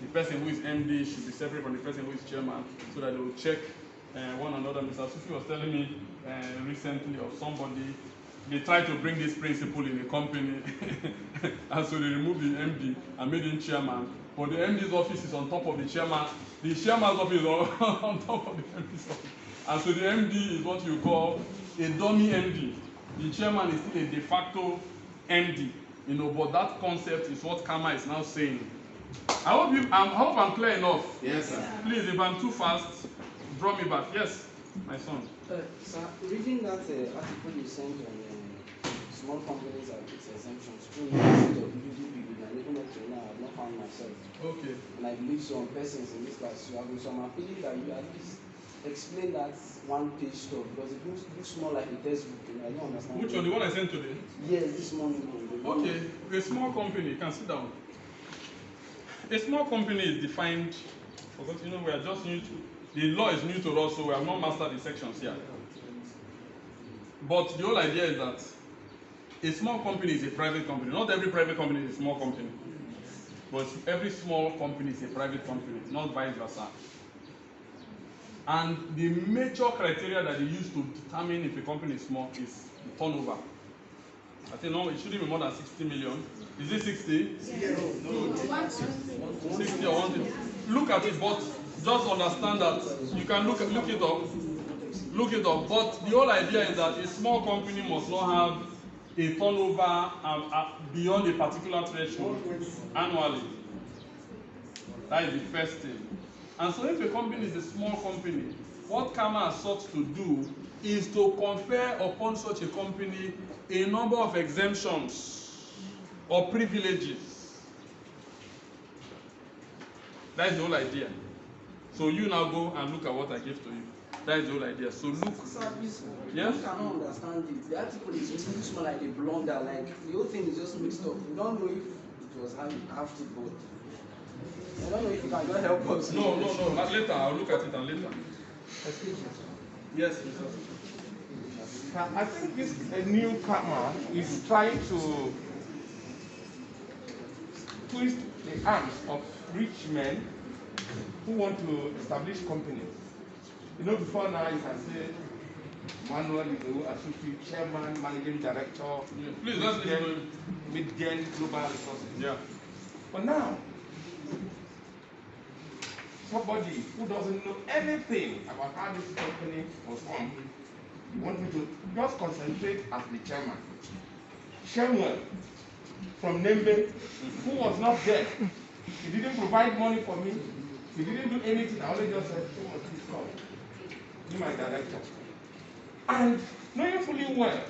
S1: The person who is MD should be separate from the person who is chairman so that they will check one another. Mr. Sufi was telling me recently of somebody, they tried to bring this principle in a company and so they removed the MD and made him chairman. But the MD's office is on top of the chairman. The chairman's office is on top of the MD's office. And so the MD is what you call a dummy MD. The chairman is still a de facto MD. You know, but that concept is what CAMA is now saying. I hope I'm clear enough.
S2: Yes, sir.
S1: Please, if I'm too fast, draw me back. Yes, my son.
S6: Sir, reading that article you sent on small companies and its exemptions, through the message of UDP, and even up to now, I have not found myself.
S1: Okay.
S6: And I believe some persons in this class, you have been some appealing that you at least explain that one page stuff because it looks more like a textbook. And I don't understand.
S1: Which one? The one I sent today?
S6: Yes, this morning.
S1: Okay, a small company, you can sit down. A small company is defined, because you know we are just new to, the law is new to us, so we have not mastered the sections here. But the whole idea is that a small company is a private company. Not every private company is a small company. But every small company is a private company, not vice versa. And the major criteria that they use to determine if a company is small is the turnover. I think no, it shouldn't be more than 60 million. Is it 60?
S6: Yes.
S1: No. 60 or 1. Look at it, but just understand that you can look it up. Look it up. But the whole idea is that a small company must not have a turnover beyond a particular threshold annually. That is the first thing. And so if a company is a small company, what CAMA has sought to do is to confer upon such a company a number of exemptions or privileges. That is the whole idea. So you now go and look at what I gave to you. That is the whole idea. So look.
S6: Sir, please,
S1: yes?
S6: I cannot understand it. The article is just looks more like a blunder. Like the whole thing is just mixed up. We don't know if it was how it have to go. I don't know if you can just help us.
S1: No. Later, I'll look at it and later.
S6: Excuse me.
S1: Yes, sir.
S2: I think this new karma is trying to twist the arms of rich men who want to establish companies. You know, before now you can say Manuel Ido Asufi, Chairman, Managing Director,
S1: Yeah. Please, let's listen to him.
S2: Mid-Gen Global Resources.
S1: Yeah.
S2: But now, somebody who doesn't know anything about how this company was formed, you want me to just concentrate as the chairman. Shemuel from Nembe, who was not there. He didn't provide money for me. He didn't do anything. I only just said, Shemuel, please come. Be my director. And knowing fully well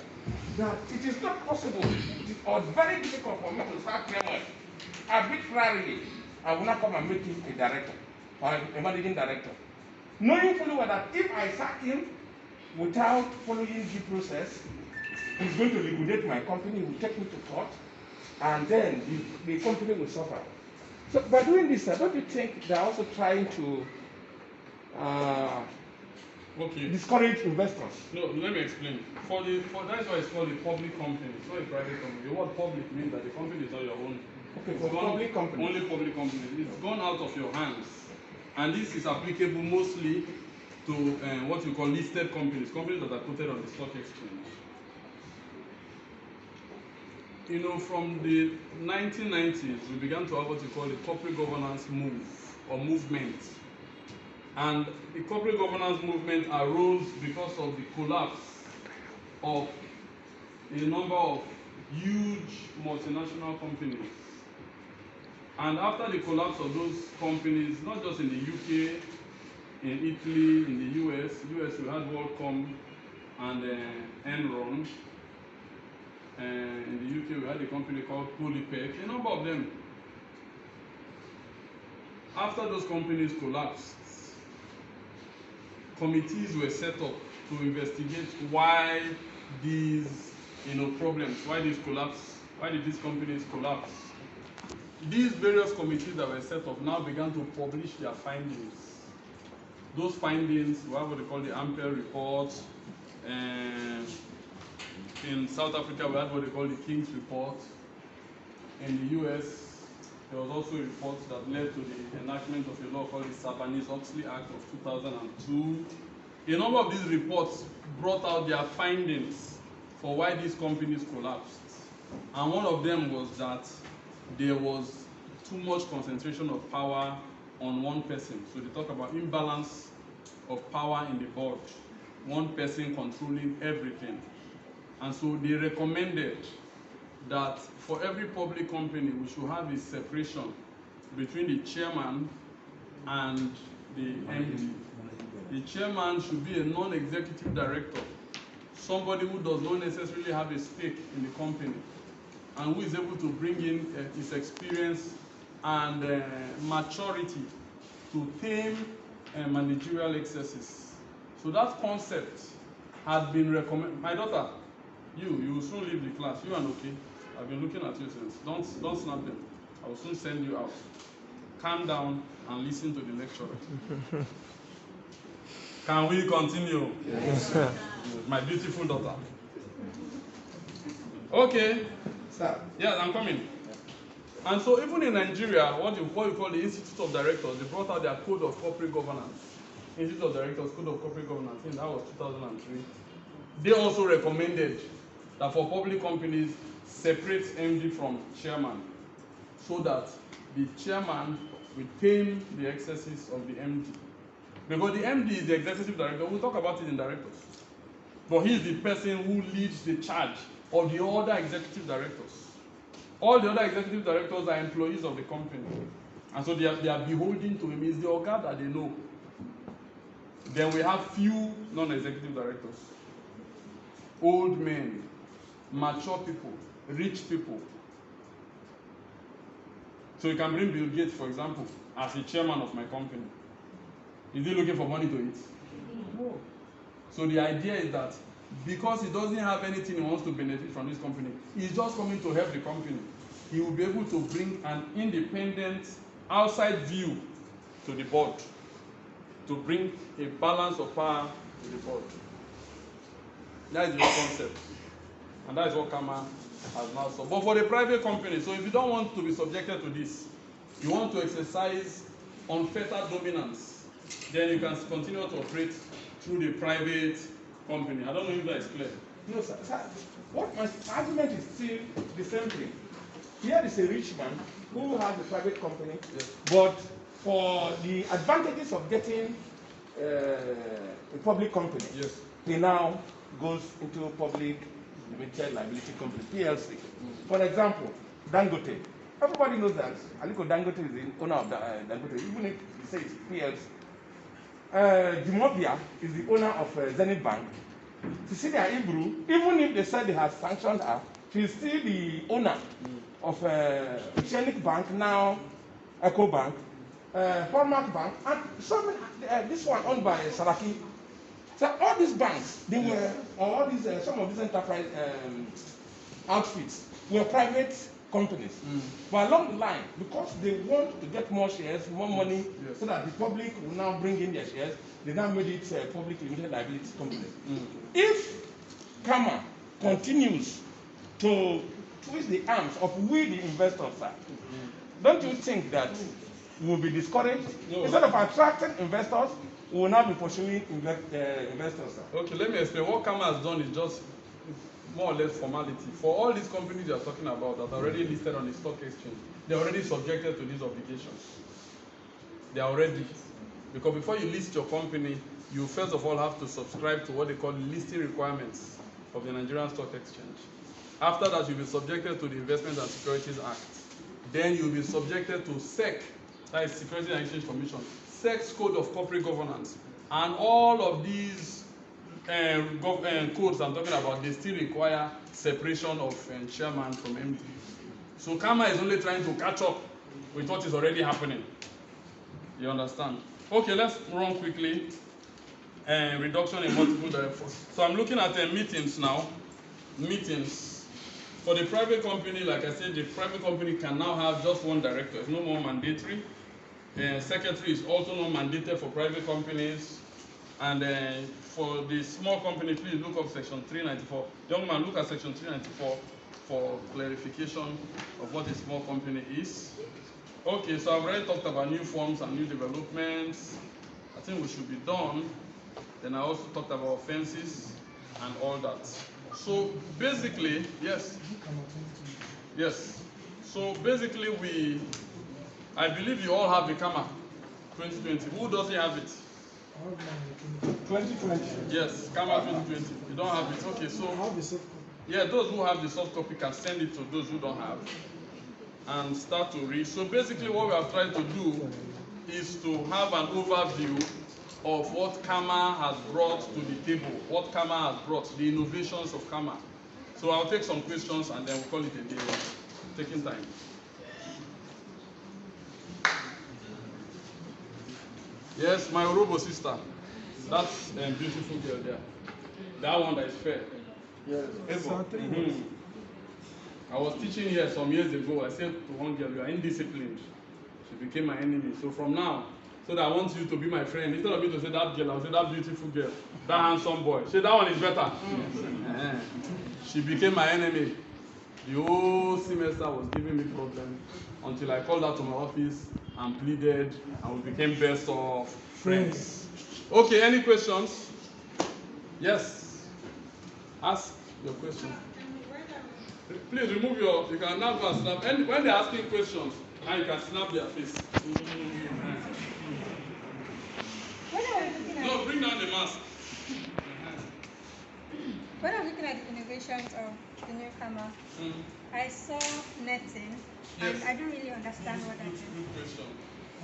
S2: that it is not possible, it was very difficult for me to start Shemuel. Arbitrarily, I will not come and make him a director or a managing director. Knowing fully well that if I sack him without following due process, he's going to liquidate my company, he will take me to court, and then the company will suffer. So by doing this, don't you think they're also trying to
S1: Okay.
S2: discourage investors?
S1: No, let me explain. That's why it's called a public company. It's not a private company. The word public means that the company is not your own.
S2: Okay,
S1: It's
S2: for
S1: gone-
S2: public companies.
S1: Only public companies. It's gone out of your hands. And this is applicable mostly to what you call listed companies that are quoted on the stock exchange. You know, from the 1990s, we began to have what you call the corporate governance move or movement. And the corporate governance movement arose because of the collapse of a number of huge multinational companies. And after the collapse of those companies, not just in the UK, in Italy, in the US we had WorldCom and Enron. In the UK we had a company called Polypec, a number of them. After those companies collapsed, committees were set up to investigate why these problems, why these collapse, why did these companies collapse. These various committees that were set up now began to publish their findings. Those findings, we have what they call the Ampere report. In South Africa, we had what they call the King's report. In the US, there was also a report that led to the enactment of a law called the Sarbanes-Oxley Act of 2002. A number of these reports brought out their findings for why these companies collapsed. And one of them was that there was too much concentration of power on one person. So they talk about imbalance of power in the board, one person controlling everything. And so they recommended that for every public company, we should have a separation between the chairman and the MD. The chairman should be a non-executive director, somebody who does not necessarily have a stake in the company, and who is able to bring in his experience and maturity to tame managerial excesses. So that concept had been recommended. My daughter, you will soon leave the class. You and okay? I've been looking at you since. Don't snap them. I will soon send you out. Calm down and listen to the lecturer. Can we continue? Yes. My beautiful daughter. Okay.
S2: Sir.
S1: Yes, I'm coming. And so even in Nigeria, what you call the Institute of Directors, they brought out their Code of Corporate Governance. Institute of Directors, Code of Corporate Governance, I think that was 2003. They also recommended that for public companies, separate MD from chairman, so that the chairman will tame the excesses of the MD. Because the MD is the executive director, we'll talk about it in directors. But he is the person who leads the charge of the other executive directors. All the other executive directors are employees of the company. And so they are beholden to him. He's the organ that they know. Then we have few non-executive directors. Old men, mature people, rich people. So you can bring Bill Gates, for example, as the chairman of my company. Is he looking for money to eat? No. So the idea is that because he doesn't have anything he wants to benefit from this company, he's just coming to help the company. He will be able to bring an independent outside view to the board to bring a balance of power to the board. That is the whole concept. And that is what Kama has now solved. But for the private company, so if you don't want to be subjected to this, you want to exercise unfettered dominance, then you can continue to operate through the private company. I don't know if that is clear.
S2: No, sir. What my argument is still the same thing. Here is a rich man who has a private company,
S1: Yes.
S2: but for the advantages of getting a public company,
S1: Yes.
S2: he now goes into public limited liability company, PLC. For example, Dangote. Everybody knows that Aliko Dangote is the owner of the, Dangote, even if he says PLC. Jumobia is the owner of Zenith Bank. Cecilia Ibru, even if they said they have sanctioned her, she's still the owner of Oceanic Bank, now Eco Bank, Hallmark Bank, and so many, this one owned by Saraki. So all these banks, they were, or all these, some of these enterprise outfits were private companies. But along the line, because they want to get more shares, more money,
S1: Yes.
S2: so that the public will now bring in their shares, they now made it public limited liability company. If Kama continues to twist the arms of we the investors, don't you think that we will be discouraged?
S1: No.
S2: Instead of attracting investors, we will now be pursuing investors.
S1: Okay, let me explain. What Kama has done is just more or less formality. For all these companies you are talking about that are already listed on the stock exchange, they're already subjected to these obligations. They are already. Because before you list your company, you first of all have to subscribe to what they call listing requirements of the Nigerian Stock Exchange. After that, you'll be subjected to the Investment and Securities Act. Then you'll be subjected to SEC, that is Securities and Exchange Commission, SEC's Code of Corporate Governance. And all of these codes I'm talking about, they still require separation of chairman from MD. So Kama is only trying to catch up with what is already happening. You understand? Okay, let's run quickly. Reduction in multiple directors. So I'm looking at meetings now. Meetings. For the private company, like I said, the private company can now have just one director. It's no more mandatory. Secretary is also not mandated for private companies. And for the small company, please look up section 394. Young man, look at section 394 for clarification of what a small company is. Okay, so I've already talked about new forms and new developments. I think we should be done. Then I also talked about offenses and all that. So basically, yes. Yes. So basically I believe you all have the Kama 2020. Who doesn't have it?
S2: 2020.
S1: Yes, Kama 2020. You don't have it. Okay, so yeah, those who have the soft copy can send it to those who don't have and start to read. So basically what we have tried to do is to have an overview of what Kama has brought to the table, what Kama has brought, the innovations of Kama. So I'll take some questions and then we'll call it a day, taking time. Yes, my Orobo sister. That's a beautiful girl there. That one that is fair.
S2: Yes.
S1: Mhm. I was teaching here some years ago. I said to one girl, you are indisciplined. She became my enemy. So from now, so that I want you to be my friend, instead of me to say that girl, I'll say that beautiful girl, that handsome boy. Say that one is better. She became my enemy. The whole semester was giving me problems until I called her to my office and pleaded, and we became best of friends. Okay, any questions? Yes. Ask your question. Please remove you can now go and snap. And when they're asking questions, and you can snap their face. No, bring down the mask.
S5: When I'm looking at the innovations of the new Kama, I saw netting, and
S1: Yes.
S5: I don't really understand what that is.
S1: Good question.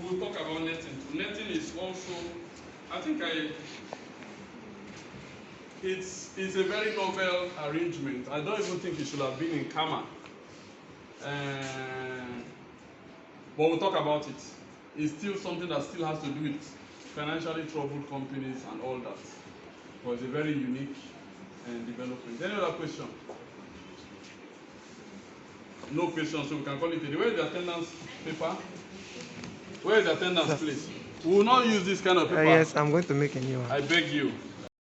S1: We'll talk about netting too. Netting is also, I think it's a very novel arrangement. I don't even think it should have been in Kama. But we'll talk about it. It's still something that still has to do with financially troubled companies and all that. But it's a very unique development. Any other question? No question, so we can call it a day. Where is the attendance paper? Where is the attendance, please? We will not use this kind of paper.
S7: Yes, I'm going to make a new one.
S1: I beg you.